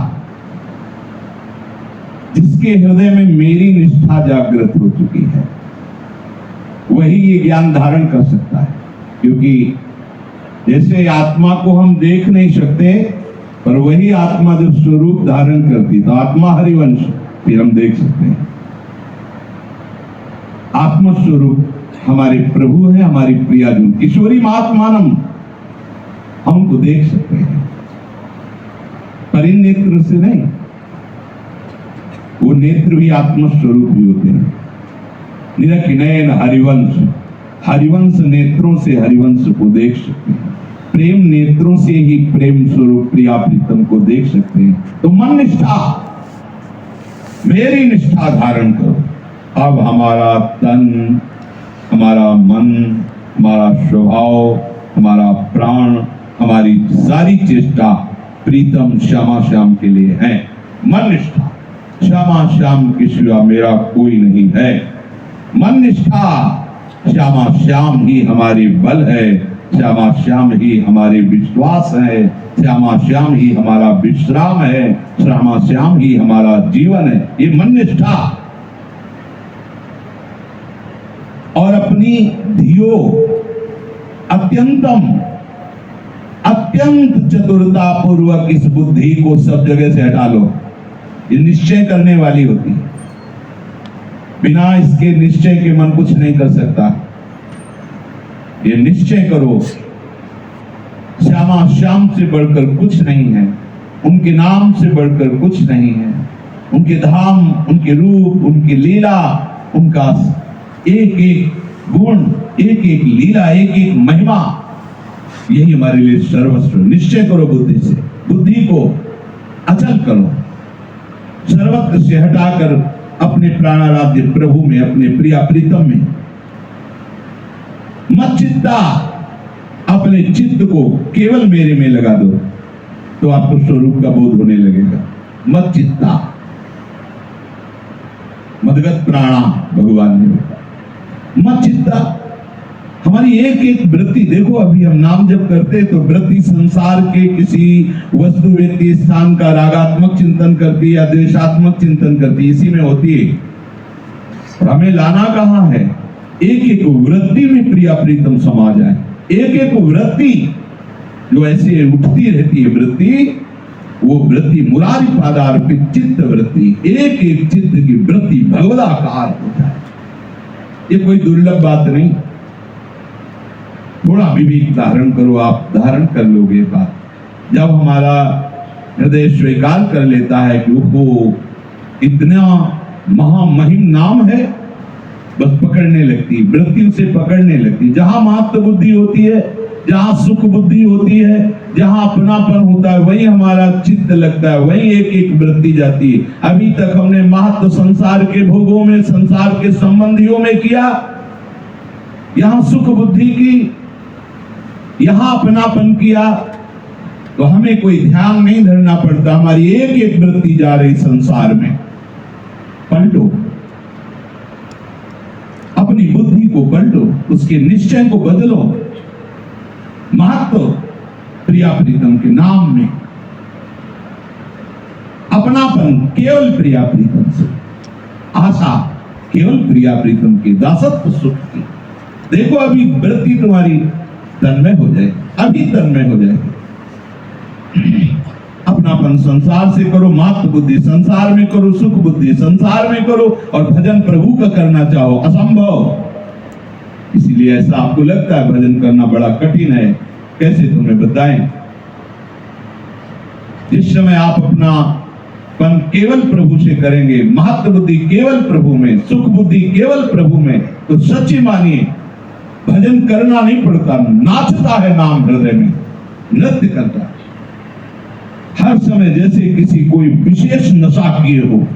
जिसके हृदय में मेरी निष्ठा जागृत हो चुकी है, वही ये ज्ञान धारण कर सकता है। क्योंकि जैसे आत्मा को हम देख नहीं सकते, पर वही आत्मा जब स्वरूप धारण करती तो आत्मा हरिवंश, फिर हम देख सकते हैं। आत्म स्वरूप हमारे प्रभु है, हमारी प्रियाजन ईश्वरी महात्मानम, हम उनको देख सकते हैं, पर इन नेत्र से नहीं। वो नेत्र भी आत्म स्वरूप ही होते हैं। निरखिनयन हरिवंश, हरिवंश नेत्रों से हरिवंश को देख सकते हैं। प्रेम नेत्रों से ही प्रेम स्वरूप प्रिया प्रीतम को देख सकते हैं। तो मन निष्ठा, मेरी निष्ठा धारण करो। अब हमारा तन, हमारा मन, हमारा स्वभाव, हमारा प्राण, हमारी सारी चेष्टा प्रीतम श्यामा श्याम के लिए है। मन निष्ठा, श्यामा श्याम के सिवा मेरा कोई नहीं है। मन निष्ठा, श्यामा श्याम ही हमारी बल है, श्यामा श्याम ही हमारे विश्वास है, श्यामा श्याम ही हमारा विश्राम है, श्यामा श्याम ही हमारा जीवन है। ये मन निष्ठा। और अपनी धियो अत्यंतम, अत्यंत चतुरता पूर्वक इस बुद्धि को सब जगह से हटा लो। ये निश्चय करने वाली होती है, बिना इसके निश्चय के मन कुछ नहीं कर सकता। ये निश्चय करो, श्यामा श्याम से बढ़कर कुछ नहीं है, उनके नाम से बढ़कर कुछ नहीं है। उनके धाम, उनके रूप, उनकी लीला, उनका एक एक गुण, एक एक लीला, एक एक महिमा, यही हमारे लिए सर्वस्व। निश्चय करो बुद्धि से, बुद्धि को अचल करो, सर्वत्र से हटाकर अपने प्राणाराध्य प्रभु में, अपने प्रिया प्रीतम में। मत चित्ता, अपने चित्त को केवल मेरे में लगा दो, तो आपको स्वरूप का बोध होने लगेगा। मत चित्ता, मदगत प्राणा भगवान ने। मत चित्ता, हमारी एक एक वृत्ति देखो, अभी हम नाम जब करते हैं तो वृत्ति संसार के किसी वस्तु, व्यक्ति, स्थान का रागात्मक चिंतन करती है या द्वेषात्मक चिंतन करती है, इसी में होती है। और हमें लाना कहाँ है? एक एक वृत्ति में प्रिया प्रीतम समा जाए। एक एक वृत्ति जो ऐसे उठती रहती है, वृत्ति, वो वृत्ति मुरारी पादार्पित चित्त वृत्ति, एक एक चित्त की वृत्ति भगवदाकार हो जाए। ये कोई दुर्लभ बात नहीं। थोड़ा विवेक धारण करो, आप धारण कर लोगे बात। जब हमारा हृदय स्वीकार कर लेता है कि ओहो इतना महामहिम नाम है, बस पकड़ने लगती, वृत्ति उसे पकड़ने लगती। जहां मात्र बुद्धि होती है, जहां सुख बुद्धि होती है, जहां अपनापन होता है, वही हमारा चित्त लगता है, वही एक एक वृत्ति जाती है। अभी तक हमने महत्व संसार के भोगों में, संसार के संबंधियों में किया, यहां सुख बुद्धि की, यहां अपनापन किया, तो हमें कोई ध्यान नहीं धरना पड़ता। हमारी एक एक वृत्ति जा रही संसार में। पलटो, अपनी बुद्धि को पलटो, उसके निश्चय को बदलो। महत्व प्रिया प्रीतम के नाम में, अपनापन केवल प्रिया प्रीतम से, आशा केवल प्रिया प्रीतम के दासत्व सुख की। देखो अभी वृत्ति तुम्हारी तन्मय हो जाए, अभी तन्मय हो जाए। अपनापन संसार से करो, मात्र बुद्धि संसार में करो, सुख बुद्धि संसार में करो, और भजन प्रभु का करना चाहो, असंभव। इसीलिए ऐसा आपको लगता है भजन करना बड़ा कठिन है। कैसे तुम्हें बताएं? जिस समय आप अपना पन केवल प्रभु से करेंगे, महत्व बुद्धि केवल प्रभु में, सुख बुद्धि केवल प्रभु में, तो सच्ची मानिए भजन करना नहीं पड़ता, नाचता है नाम हृदय में, नृत्य करता है। हर समय जैसे किसी कोई विशेष नशा किए हो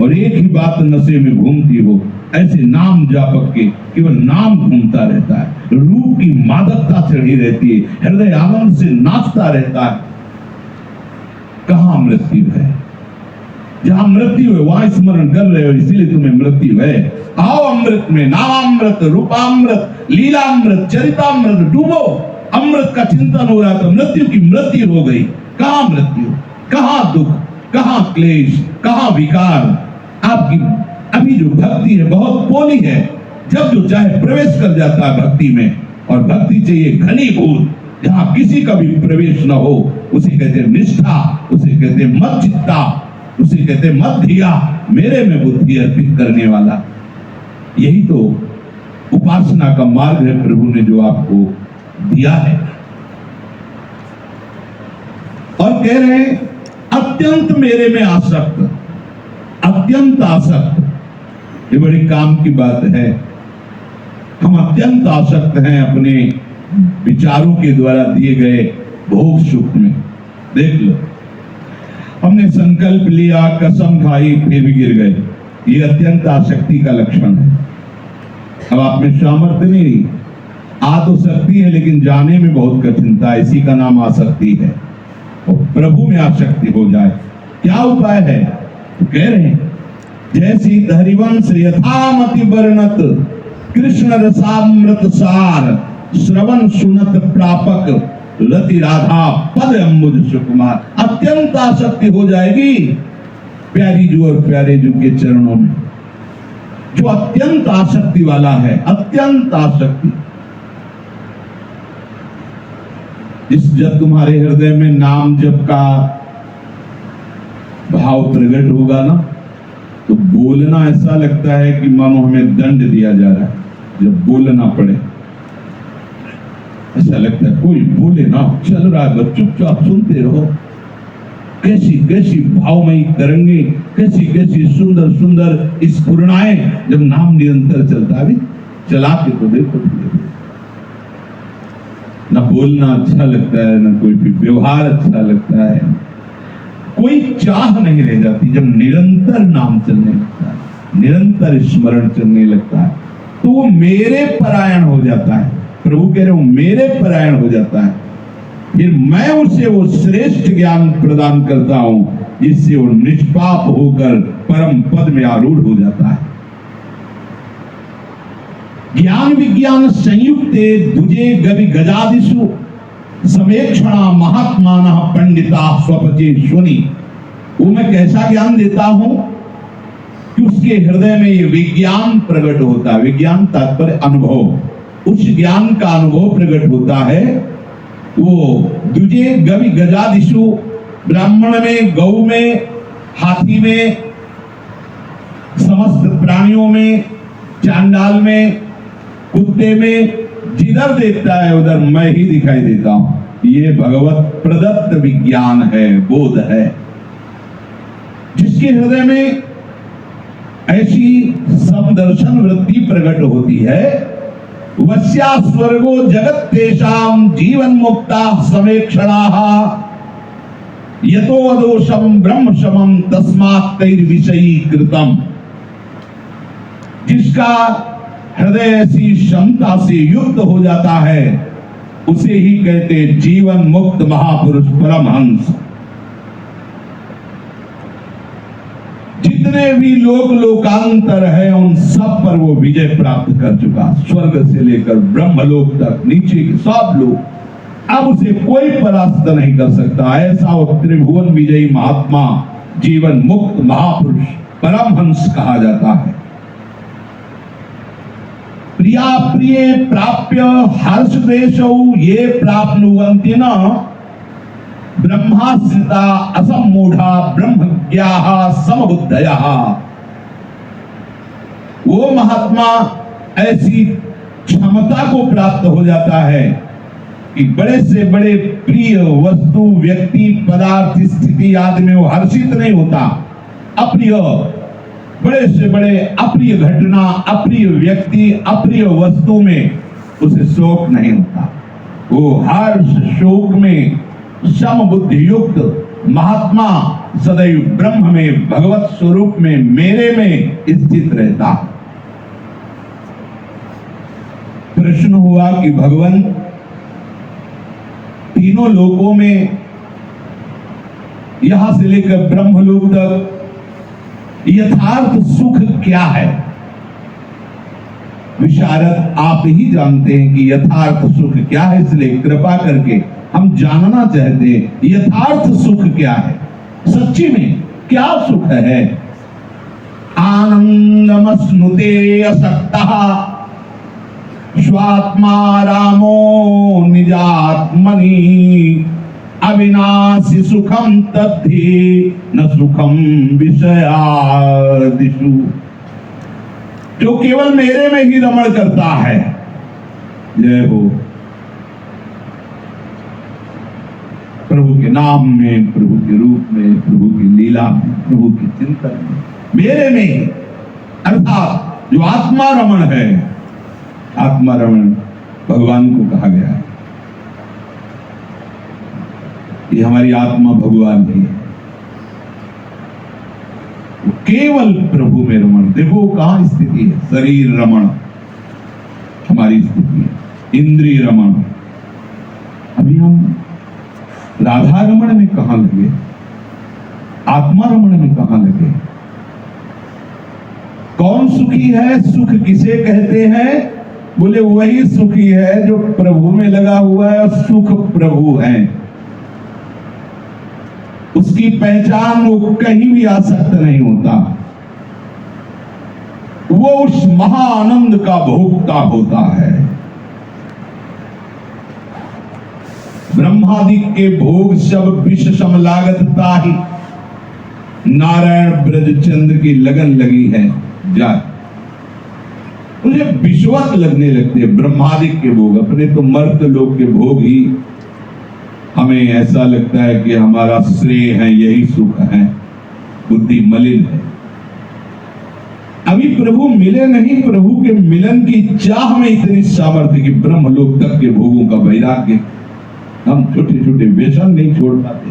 और एक ही बात नशे में घूमती हो, ऐसे नाम जापक के केवल नाम घूमता रहता है। रूप की मादकता चढ़ी रहती है, हृदय आनंद से नाचता रहता है। कहां मृत्यु है? जहां मृत्यु है वहां स्मरण कर रहे हो, इसीलिए तुम्हें मृत्यु है। आओ अमृत में, नामामृत, रूपामृत, लीलामृत, चरितामृत डूबो। अमृत का चिंतन हो रहा तो मृत्यु की मृत्यु हो गई। कहां मृत्यु, कहां दुख, कहां क्लेश, कहां विकार? आपकी अभी जो भक्ति है बहुत पोली है। जब जो चाहे प्रवेश कर जाता है भक्ति में, और भक्ति चाहिए घनीभूत, जहां किसी का भी प्रवेश न हो। उसे कहते हैं निष्ठा, उसे कहते हैं मत चित्ता, उसे कहते हैं मत धिया, मेरे में बुद्धि अर्पित करने वाला। यही तो उपासना का मार्ग है प्रभु ने जो आपको दिया है। और कह रहे हैं अत्यंत मेरे में आसक्त, अत्यंत आसक्त। ये बड़ी काम की बात है। हम अत्यंत आसक्त हैं अपने विचारों के द्वारा दिए गए भोग सुख में। देख लो, हमने संकल्प लिया, कसम खाई, फिर भी गिर गए। ये अत्यंत आसक्ति का लक्षण है। अब आप में सामर्थ्य नहीं, आ तो सकती है लेकिन जाने में बहुत कठिनता है। इसी का नाम आसक्ति है। और प्रभु में आसक्ति हो जाए, क्या उपाय है? तो कह रहे हैं जैसी हरिवंश यथामति वर्णत कृष्ण रसामृत सार श्रवण सुनत प्रापक रति राधा पद अम्बुज सुकुमार। अत्यंत आसक्ति हो जाएगी प्यारी जू और प्यारे जू के चरणों में। जो अत्यंत आसक्ति वाला है, अत्यंत आसक्ति, जब तुम्हारे हृदय में नाम जप का भाव प्रकट होगा ना, तो बोलना ऐसा लगता है कि मानो हमें दंड दिया जा रहा है। जब बोलना पड़े ऐसा लगता है कोई बोले ना, चल रहा है बस चुपचाप सुनते रहो। कैसी कैसी भावमयी तरंगे, कैसी कैसी सुंदर सुंदर स्फुरणाएं जब नाम निरंतर चलता है। चला के तो देखो, न बोलना अच्छा लगता है, न कोई भी व्यवहार अच्छा लगता है, कोई चाह नहीं रह जाती। जब निरंतर नाम चलने लगता है, निरंतर स्मरण चलने लगता है, तो वो मेरे परायण हो जाता है। प्रभु कह रहे हो मेरे परायण हो जाता है। फिर मैं उसे वो श्रेष्ठ ज्ञान प्रदान करता हूं जिससे वो निष्पाप होकर परम पद में आरूढ़ हो जाता है। ज्ञान विज्ञान संयुक्ते दुजे गवि गजादिषु समेक्षणा महात्मानः पंडिता स्वपचे सुनी। वो मैं कैसा ज्ञान देता हूं कि उसके हृदय में ये विज्ञान प्रकट होता है। विज्ञान तात्पर्य अनुभव। उस ज्ञान का अनुभव प्रकट होता है। वो दुजे गवि गजादिषु, ब्राह्मण में, गौ में, हाथी में, समस्त प्राणियों में, चांडाल में, कुत्ते में, जिधर देखता है उधर मैं ही दिखाई देता हूं। ये भगवत प्रदत्त विज्ञान है, बोध है। जिसके हृदय में ऐसी समदर्शन वृत्ति प्रकट होती है। वस्या स्वर्गो जगत तेषाम जीवन मुक्ता समेक्षणाः यतो अदोषम ब्रह्म समम तस्मात् तैर्विषयी कृतम। जिसका हृदय ऐसी क्षमता से युक्त हो जाता है उसे ही कहते जीवन मुक्त महापुरुष परमहंस। जितने भी लोकांतर है उन सब पर वो विजय प्राप्त कर चुका। स्वर्ग से लेकर ब्रह्मलोक तक नीचे के सब लोग, अब उसे कोई परास्त नहीं कर सकता। ऐसा वो त्रिभुवन विजयी महात्मा जीवन मुक्त महापुरुष परमहंस कहा जाता है। प्रिया प्रिय प्राप्य हर्ष देशौ ये प्राप्नुवन्ति न ब्रह्माश्रिता असम्मूढ़ा ब्रह्मज्ञाः समबुद्धयः। वो महात्मा ऐसी क्षमता को प्राप्त हो जाता है कि बड़े से बड़े प्रिय वस्तु व्यक्ति पदार्थ स्थिति आदि में वो हर्षित नहीं होता। अप्रिय बड़े से बड़े अप्रिय घटना अप्रिय व्यक्ति अप्रिय वस्तु में उसे शोक नहीं होता। वो हर्ष शोक में समबुद्धि युक्त महात्मा सदैव ब्रह्म में भगवत स्वरूप में मेरे में स्थित रहता। प्रश्न हुआ कि भगवान तीनों लोकों में यहां से लेकर ब्रह्मलोक तक यथार्थ सुख क्या है? विशारद आप ही जानते हैं कि यथार्थ सुख क्या है, इसलिए कृपा करके हम जानना चाहते हैं यथार्थ सुख क्या है, सच्ची में क्या सुख है। आनंदमश्नुते असक्तः स्वात्मा रामो निजात्मनि अविनाशी सुखम तद्धि न सुखम विषयादिषु। जो केवल मेरे में ही रमण करता है, जय हो प्रभु के नाम में, प्रभु के रूप में, प्रभु की लीला में, प्रभु के चिंतन में, मेरे में, अर्थात जो आत्मा रमण है। आत्मा रमण भगवान को कहा गया है। ये हमारी आत्मा भगवान ही है, केवल प्रभु में रमण। देखो कहां स्थिति है, शरीर रमण हमारी स्थिति है, इंद्रिय रमण। अभी हम राधा रमण में कहां लगे, आत्मा रमण में कहां लगे? कौन सुखी है? सुख किसे कहते हैं? बोले वही सुखी है जो प्रभु में लगा हुआ है और सुख प्रभु है। उसकी पहचान वो कहीं भी आसक्त नहीं होता, वो उस महाआनंद का भोक्ता होता है। ब्रह्मादि के भोग सब विष सम लागत ताहि, नारायण ब्रज चंद्र की लगन लगी है जा। मुझे विश्वत लगने लगते हैं ब्रह्मादि के भोग, अपने तो मर्त लोग के भोग ही हमें ऐसा लगता है कि हमारा श्रेय है, यही सुख है, बुद्धि मलिन है। अभी प्रभु मिले नहीं, प्रभु के मिलन की चाह में इतनी सामर्थ्य कि ब्रह्मलोक तक के भोगों का वैराग्य। हम छोटे छोटे व्यसन नहीं छोड़ पाते,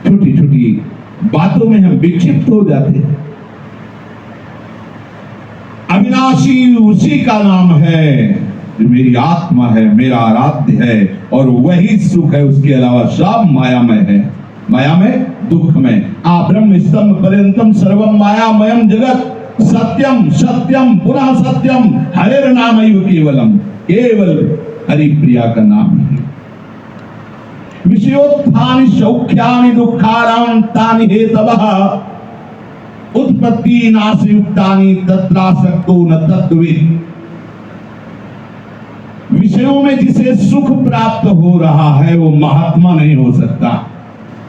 छोटी छोटी बातों में हम विक्षिप्त हो जाते हैं। अविनाशी उसी का नाम है जो मेरी आत्मा है, मेरा आराध्य है, और वही सुख है। उसके अलावा सब मायामय है, मायामय दुखमय। आ ब्रह्म स्तंभ पर्यंतम सर्वम मायामयम जगत सत्यम सत्यम पुनः सत्यम हरेर नामैव केवलम। केवल हरि प्रिया का नाम ही। विषयोत्थानि सौख्यानि दुःखानां तानि हेतवः उत्पत्ति नाशयुक्तानि तत्रासक्तो न तत्त्ववित्। विषयों में जिसे सुख प्राप्त हो रहा है वो महात्मा नहीं हो सकता।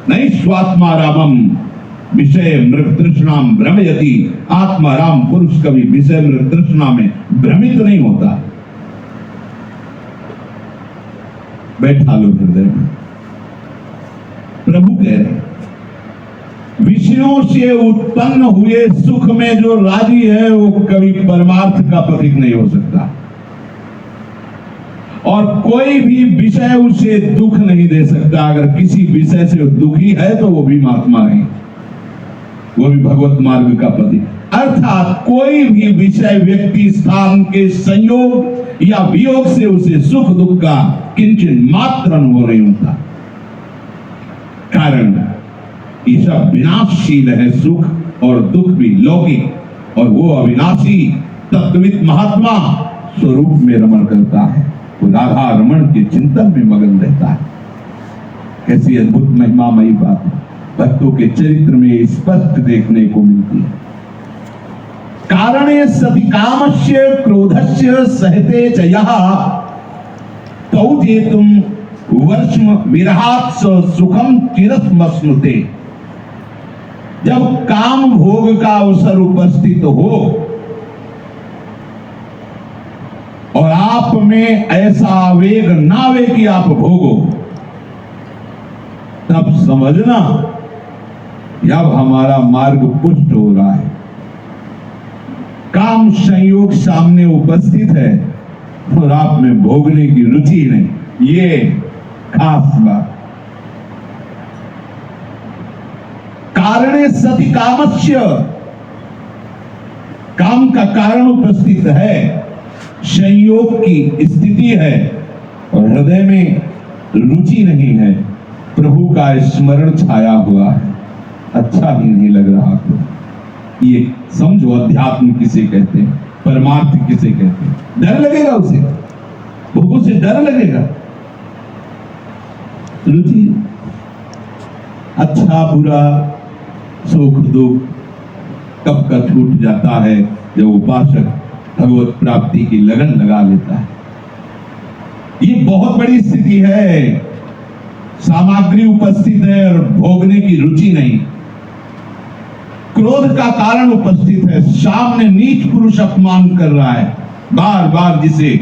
नहीं स्वात्मा रामम विषय मृग तृष्णाम भ्रमयति। आत्मा राम पुरुष कभी विषय मृग तृष्णा में भ्रमित नहीं होता। बैठा लो हृदय में, प्रभु कह रहे विषयों से उत्पन्न हुए सुख में जो राजी है वो कभी परमार्थ का पथिक नहीं हो सकता, और कोई भी विषय उसे दुख नहीं दे सकता। अगर किसी विषय से दुखी है तो वो भी महात्मा नहीं, वो भी भगवत मार्ग का पथिक। अर्थात कोई भी विषय व्यक्ति स्थान के संयोग या वियोग से उसे सुख दुख का किंचन मात्र अनुभव नहीं होता। कारण ये सब विनाशशील है, सुख और दुख भी लौकिक, और वो अविनाशी तत्वित महात्मा स्वरूप में रमण करता है, वो राधा रमण के चिंतन में मगन रहता है। कैसी अद्भुत महिमामयी बात भक्तों के चरित्र में स्पष्ट देखने को मिलती है। कारणे सति कामस्य क्रोधस्य सहते च यः तौ जेतुम वर्ष्म विरहात् सुखम चिरस्मश्नुते। जब काम भोग का अवसर उपस्थित हो और आप में ऐसा आवेग ना आवे कि आप भोगो, तब समझना अब हमारा मार्ग पुष्ट हो रहा है। काम संयोग सामने उपस्थित है और आप में भोगने की रुचि नहीं, ये खास बात। कारणे सति कामस्य, काम का कारण उपस्थित है, संयोग की स्थिति है और हृदय में रुचि नहीं है, प्रभु का स्मरण छाया हुआ है, अच्छा ही नहीं लग रहा तो ये समझो अध्यात्म किसे कहते हैं, परमार्थ किसे कहते हैं। डर लगेगा उसे, भोगों से डर लगेगा। रुचि, अच्छा बुरा सुख दुख कब का छूट जाता है जब उपासक भगवत प्राप्ति की लगन लगा लेता है। ये बहुत बड़ी स्थिति है, सामग्री उपस्थित है और भोगने की रुचि नहीं। क्रोध का कारण उपस्थित है, सामने नीच पुरुष अपमान कर रहा है, बार बार जिसे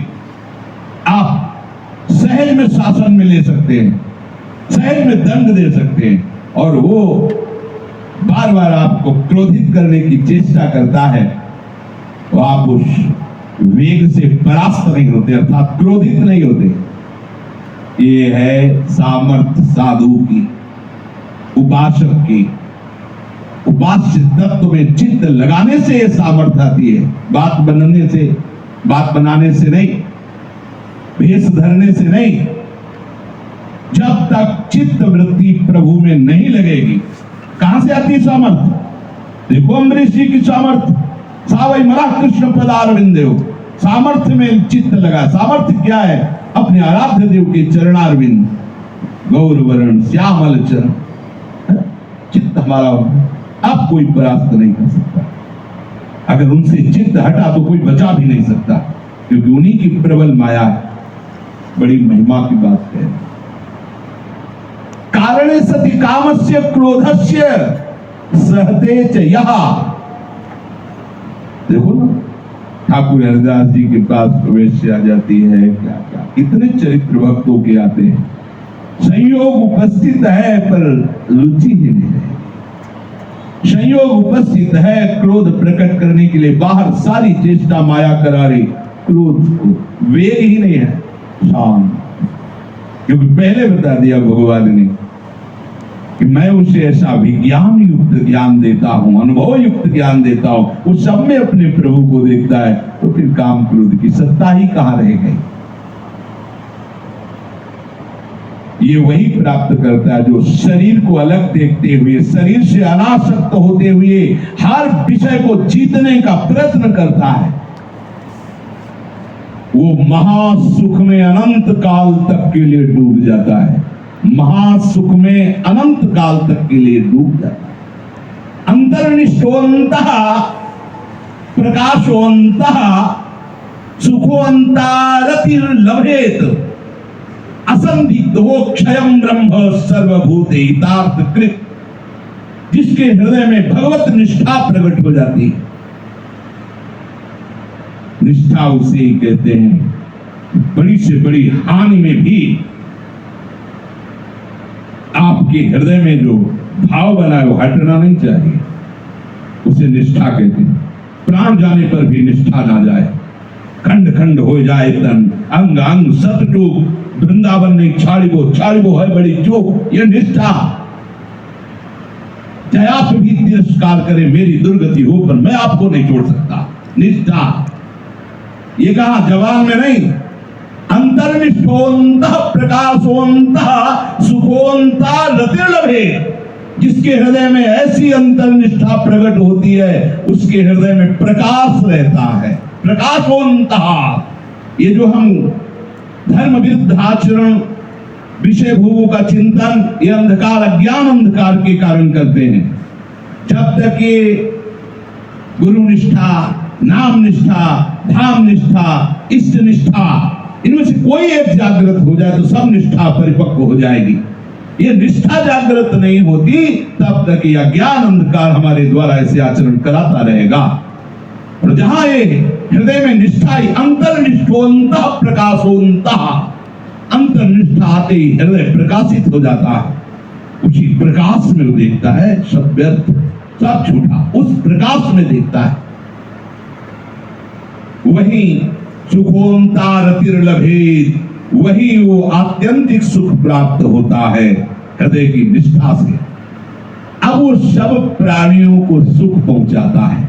आप सहज में शासन में ले सकते हैं, सहज में दंड दे सकते हैं, और वो बार बार आपको क्रोधित करने की चेष्टा करता है, तो आप उस वेग से परास्त नहीं होते, अर्थात क्रोधित नहीं होते। ये है सामर्थ्य साधु की, उपासक की। उपास्य तत्व में चित्त लगाने से ये सामर्थ्य आती है, बात बनाने से नहीं, भेष धरने से नहीं। जब तक चित्त वृत्ति प्रभु में नहीं लगेगी, कहां से आती सामर्थ्य? देखो अम्बरीश जी की सामर्थ्य, सावई मला कृष्ण पदारविंदेव, सामर्थ्य में चित्त लगा। सामर्थ्य क्या है? अपने आराध्य देव के चरणारविंद, गौरवर्ण श्यामल चरण, चित्त हमारा, अब कोई परास्त नहीं कर सकता। अगर उनसे चित्त हटा तो कोई बचा भी नहीं सकता, क्योंकि उन्हीं की प्रबल माया है। बड़ी महिमा की बात है। कारणे सति कामस्य क्रोधस्य सहते च यः। देखो ना, ठाकुर हरिदास जी के पास प्रवेश आ जाती है, क्या क्या इतने चरित्र भक्तों के आते हैं। संयोग उपस्थित है पर रुचि ही नहीं है। संयोग उपस्थित है क्रोध प्रकट करने के लिए, बाहर सारी चेष्टा माया करा रही, क्रोध को वेग ही नहीं है, शांत। क्योंकि पहले बता दिया भगवान ने कि मैं उसे ऐसा विज्ञान युक्त ज्ञान देता हूं, अनुभव युक्त ज्ञान देता हूं, वो सब में अपने प्रभु को देखता है, तो फिर काम क्रोध की सत्ता ही कहां रह गई? ये वही प्राप्त करता है जो शरीर को अलग देखते हुए, शरीर से अनासक्त होते हुए हर विषय को जीतने का प्रयत्न करता है। वो महासुख में अनंत काल तक के लिए डूब जाता है, महासुख में अनंत काल तक के लिए डूब जाता है। अंतर्निष्ठोऽन्तः प्रकाशोऽन्तः सुखोऽन्तारतिर्लभेत असंदिग्धो क्षयं ब्रह्म सर्वभूते हितार्थकृत। जिसके हृदय में भगवत निष्ठा प्रकट हो जाती है, निष्ठा उसे ही कहते हैं। बड़ी से बड़ी हानि में भी आपके हृदय में जो भाव बनाए वो हटना नहीं चाहिए, उसे निष्ठा कहते हैं। प्राण जाने पर भी निष्ठा ना जाए, खंड खंड हो जाए तन, अंग अंग सत टूक, वृंदावन ने छाड़िबो है बड़ी चूक, ये निष्ठा। चाहे आप भी तिरस्कार करे, मेरी दुर्गति हो पर मैं आपको नहीं छोड़ सकता, निष्ठा। ये कहा जवान में नहीं, अंतर्निष्ठोंतः प्रकाशोंतः सुखोंतः रतिर्लभे। जिसके हृदय में ऐसी अंतर्निष्ठा प्रकट होती है, उसके हृदय में प्रकाश रहता है, प्रकाशोंतः। ये जो हम धर्म विरुद्ध आचरण, विषय भोगों का चिंतन, ये अंधकार, अज्ञान अंधकार के कारण करते हैं। जब तक ये गुरु निष्ठा, नाम निष्ठा, धाम निष्ठा, इष्ट निष्ठा, इनमें से कोई एक जागृत हो जाए तो सब निष्ठा परिपक्व हो जाएगी। ये निष्ठा जागृत नहीं होती तब तक ये अज्ञान अंधकार हमारे द्वारा ऐसे आचरण कराता रहेगा। और जहां ये हृदय में निष्ठा, अंतर्निष्ठोंतः प्रकाशोंतः, अंतर्निष्ठा आते ही हृदय प्रकाशित हो जाता है। उसी प्रकाश में वो देखता है सब व्यर्थ, सब झूठा, उस प्रकाश में देखता है। वही सुखोंता रतिर्लभेत, वही वो आत्यंतिक सुख प्राप्त होता है हृदय की निष्ठा से। अब वो सब प्राणियों को सुख पहुंचाता है।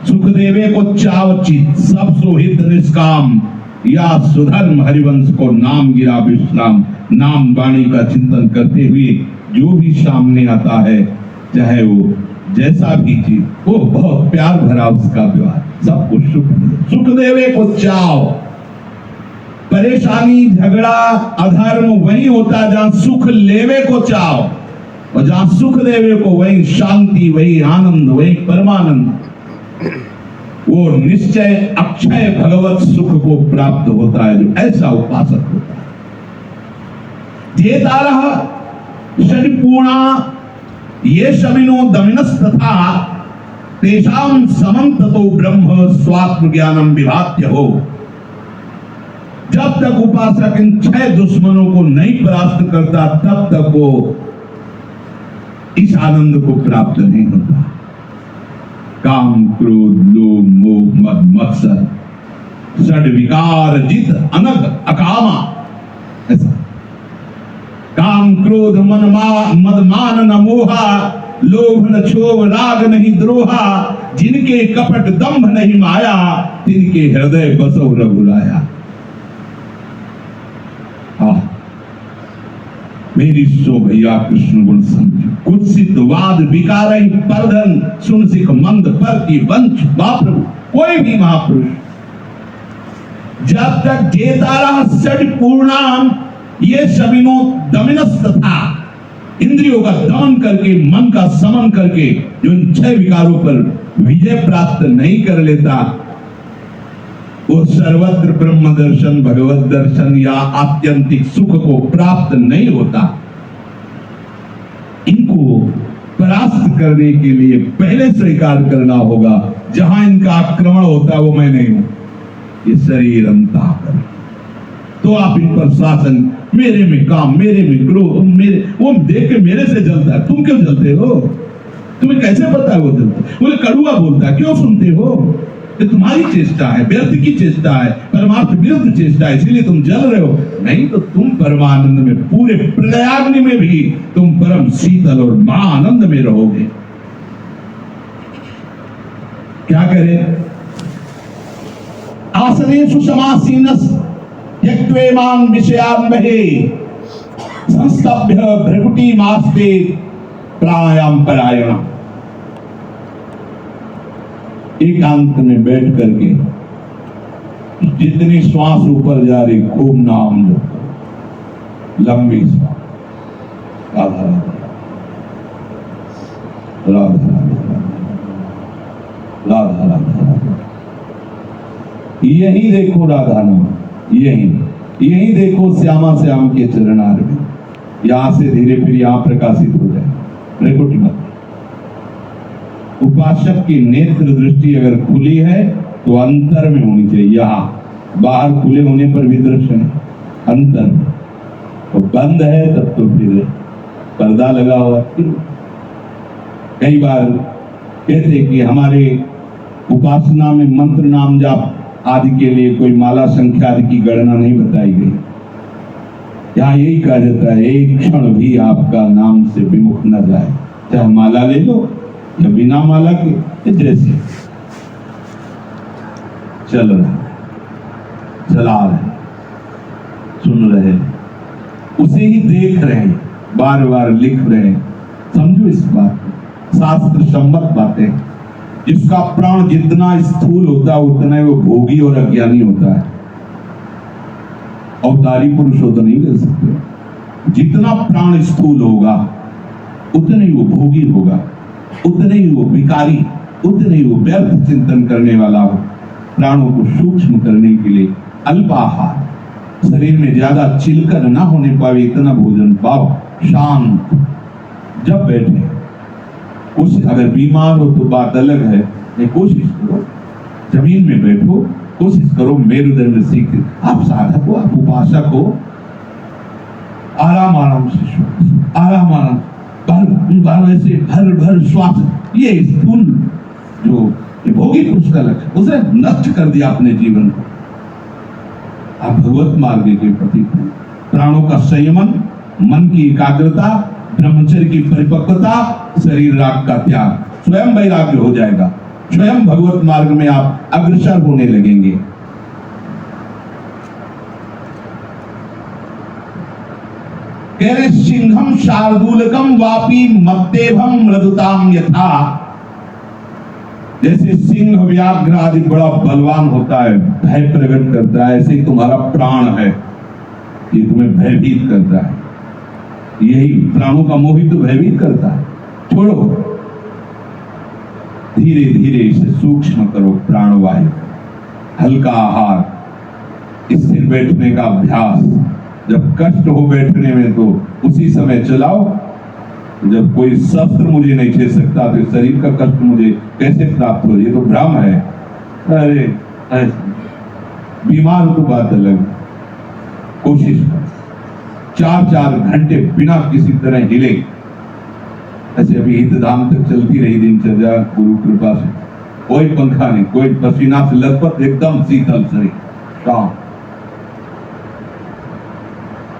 सुख देवे को चावचित, सब सोहित निष्काम, या सुधर्म हरिवंश को नाम गिरा विश्राम। नाम वाणी का चिंतन करते हुए जो भी सामने आता है, चाहे वो जैसा भी चीज, वो बहुत प्यार भरा उसका व्यवहार, सबको सुख देवे को चाव। परेशानी, झगड़ा, अधर्म वही होता है जहां सुख लेवे को चाव, और जहां सुख देवे को वही शांति, वही आनंद, वही परमानंद, वो निश्चय अक्षय भगवत सुख को प्राप्त होता है जो ऐसा उपासक होता है। जेतारः षड्पूर्णा ये शमिनो दमिनस्तथा तेषां समं ततो ब्रह्म स्वात्म ज्ञानम विभात्य हो। जब तक उपासक इन 6 दुश्मनों को नहीं परास्त करता, तब तक वो इस आनंद को प्राप्त नहीं होता। काम, क्रोध, लोभ, मोह, मद, मत्सर, षड विकार जित अनग अकामा। ऐसा काम, क्रोध, मद, मान न मोहा, लोभ न क्षोभ, राग नहीं द्रोहा, जिनके कपट दंभ नहीं माया, तिनके हृदय बसो रघुराया। मेरी सो भैया कृष्ण गुण समझ, कुत्सित वाद विकार परधन, सुन सिख मंद पर की वंश। महाप्रभु, कोई भी महापुरुष जब तक जेतारा षड पूर्णाम ये शमिनो दमिनस्तथा, इंद्रियों का दमन करके, मन का समन करके जो इन 6 विकारों पर विजय प्राप्त नहीं कर लेता, वो सर्वत्र ब्रह्म दर्शन, भगवत दर्शन या आत्यंतिक सुख को प्राप्त नहीं होता। इनको परास्त करने के लिए पहले स्वीकार करना होगा, जहां इनका आक्रमण होता है वो मैं नहीं हूं, ये शरीर अंतःकरण। तो आप इन पर शासन, मेरे में काम, मेरे में क्रोध, मेरे, वो देख के मेरे से जलता है। तुम क्यों जलते हो? तुम्हें कैसे पता है वो जलता है? बोले कड़ुआ बोलता है, क्यों सुनते हो? ये तुम्हारी चेष्टा है, व्यर्थ की चेष्टा है, परमार्थ विरुद्ध चेष्टा है, इसीलिए तुम जल रहे हो। नहीं तो तुम परमानंद में, पूरे प्रलयाग्नि में भी तुम परम शीतल और महाआनंद में रहोगे। क्या करें? आसनेषु समासीनस् त्यक्त्वेमां विषयान्वहे संस्तभ्य भ्रकुटिमास्ते प्राणायाम परायण। एकांत में बैठ करके जितनी श्वास ऊपर जा रही, खूब नाम लो, लंबी श्वास, राधा राधा राधा राधा राधा। यही देखो राधा नाम, यही देखो श्यामा श्याम के चरणार में। यहां से धीरे फिर यहां प्रकाशित हो जाए प्रकुट मत। उपासक की नेत्र दृष्टि अगर खुली है तो अंतर में होनी चाहिए। यहाँ बाहर खुले होने पर भी दृश्य है, अंतर में। तो बंद है तब तो फिर पर्दा लगा हुआ। कई बार कहते कि हमारे उपासना में मंत्र नाम जाप आदि के लिए कोई माला संख्या आदि की गणना नहीं बताई गई। यहाँ यही कहा जाता है एक क्षण भी आपका नाम से विमुख न जाए, चाहे माला ले लो या बिना माला के, जैसे चल रहा, चला रहे, सुन रहे, उसे ही देख रहे, बार बार लिख रहे। समझो इस बात को, शास्त्र सम्मत बातें। जिसका प्राण जितना स्थूल होता है उतना ही वो भोगी और अज्ञानी होता है। अवतारी पुरुष हो तो नहीं कर सकते। जितना प्राण स्थूल होगा उतने ही वो भोगी होगा, उतने ही वो विकारी, उतने ही वो व्यर्थ चिंतन करने वाला हो। प्राणों को सूक्ष्म करने के लिए अल्पाहार, शरीर में ज्यादा चिलकर ना होने पावे इतना भोजन पाओ, शांत। जब बैठे कोशिश, अगर बीमार हो तो बात अलग है, नहीं कोशिश करो जमीन में बैठो, कोशिश करो मेरुदंड सीख। आप साधक हो, आप उपासक हो, आराम आराम से आराम आराम ऐसे भर भर श्वास। ये स्थूल जो भोगी पुरुष का लक्ष्य, उसे नष्ट कर दिया अपने जीवन को। आप भगवत मार्ग के प्रति प्राणों का संयमन, मन की एकाग्रता, ब्रह्मचर्य की परिपक्वता, शरीर राग का त्याग, स्वयं वैराग्य हो जाएगा। स्वयं भगवत मार्ग में आप अग्रसर होने लगेंगे। कह रहे सिंहम शार्दूलकम वापी मत्तेभम मृदुताम यथा। जैसे सिंह व्याघ्र आदि बड़ा बलवान होता है, भय प्रकट करता है, ऐसे तुम्हारा प्राण है, ये तुम्हें भयभीत करता है। यही प्राणों का मोह तो भयभीत करता है। छोड़ो, धीरे धीरे इसे सूक्ष्म करो। प्राणवायु, हल्का आहार, स्थिर बैठने का अभ्यास। जब कष्ट हो बैठने में तो उसी समय चलाओ। जब कोई शस्त्र मुझे नहीं छेड़ सकता तो शरीर का कष्ट मुझे कैसे प्राप्त हो, ये तो भ्रम है। अरे बीमार हो तो बात अलग। कोशिश कर 4-4 घंटे बिना किसी तरह हिले। ऐसे अभी हितधाम तक चलती रही दिनचर्या गुरु कृपा से। कोई पंखा नहीं, कोई पसीना से लथपथ, एकदम शीतल शरीर, शाम।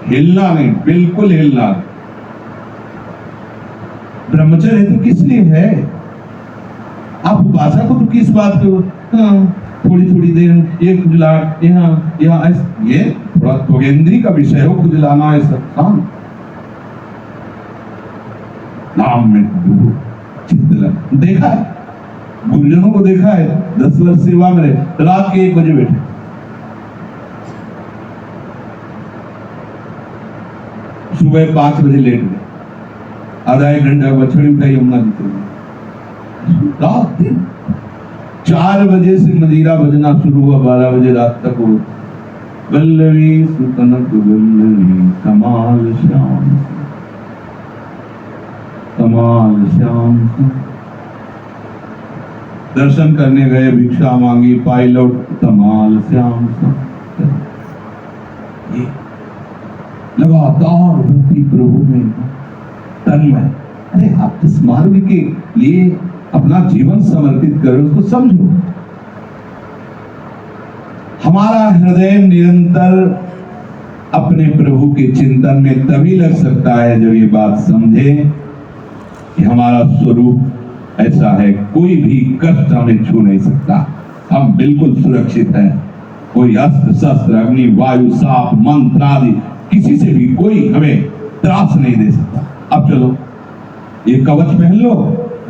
हिलना नहीं, बिल्कुल हिलना। ब्रह्मचर्य तो किस लिए है? आप उपासक को तो किस बात को? थोड़ी थोड़ी देर एक खुजलाहट यहाँ ये थोड़ा त्वगेंद्री का विषय हो, खुजलाना है सब नाम में चित्त। देखा है गुरुजनों को, देखा है 10 वर्ष सेवा में रहे, रात के 1 बजे बैठे, सुबह 5 बजे लेट गए, आधा 1 घंटा बछड़ी उठाई यमुना जी के। रात दिन 4 बजे से मजीरा बजना शुरू हुआ, 12 बजे रात तक हो। वल्लवी सुतनक वल्लवी कमाल श्याम, कमाल श्याम। दर्शन करने गए, भिक्षा मांगी, पायलट, कमाल श्याम। ये लगातार भक्ति प्रभु में तन्मय। अरे आप इस मार्ग के लिए अपना जीवन समर्पित करो, उसको समझो। हमारा हृदय निरंतर अपने प्रभु के चिंतन में तभी लग सकता है जब ये बात समझे कि हमारा स्वरूप ऐसा है, कोई भी कष्ट हमें छू नहीं सकता। हम बिल्कुल सुरक्षित हैं। कोई अस्त्र शस्त्र, अग्नि, वायु, साप, मंत्र आदि किसी से भी कोई हमें त्रास नहीं दे सकता। अब चलो ये कवच पहन लो,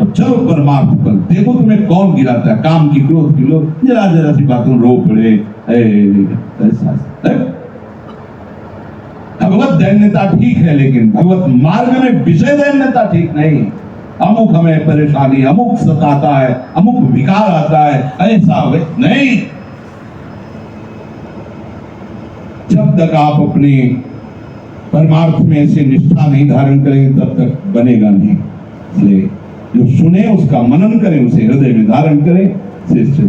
अब चलो परमार्थ पर। देखो तुम्हें कौन गिराता है, काम की, क्रोध की, लोग जरा जरा सी बातों रो पड़े। भगवत दैन्यता ठीक है, लेकिन भगवत मार्ग में विषय दैन्यता ठीक नहीं। अमुक हमें परेशानी, अमुक सताता है, अमुक विकार आता है, ऐसा नहीं। जब तक आप अपने परमार्थ में से निष्ठा नहीं धारण करेंगे तब तक बनेगा नहीं। इसलिए जो सुने उसका मनन करें, उसे हृदय में धारण करें। श्रेष्ठ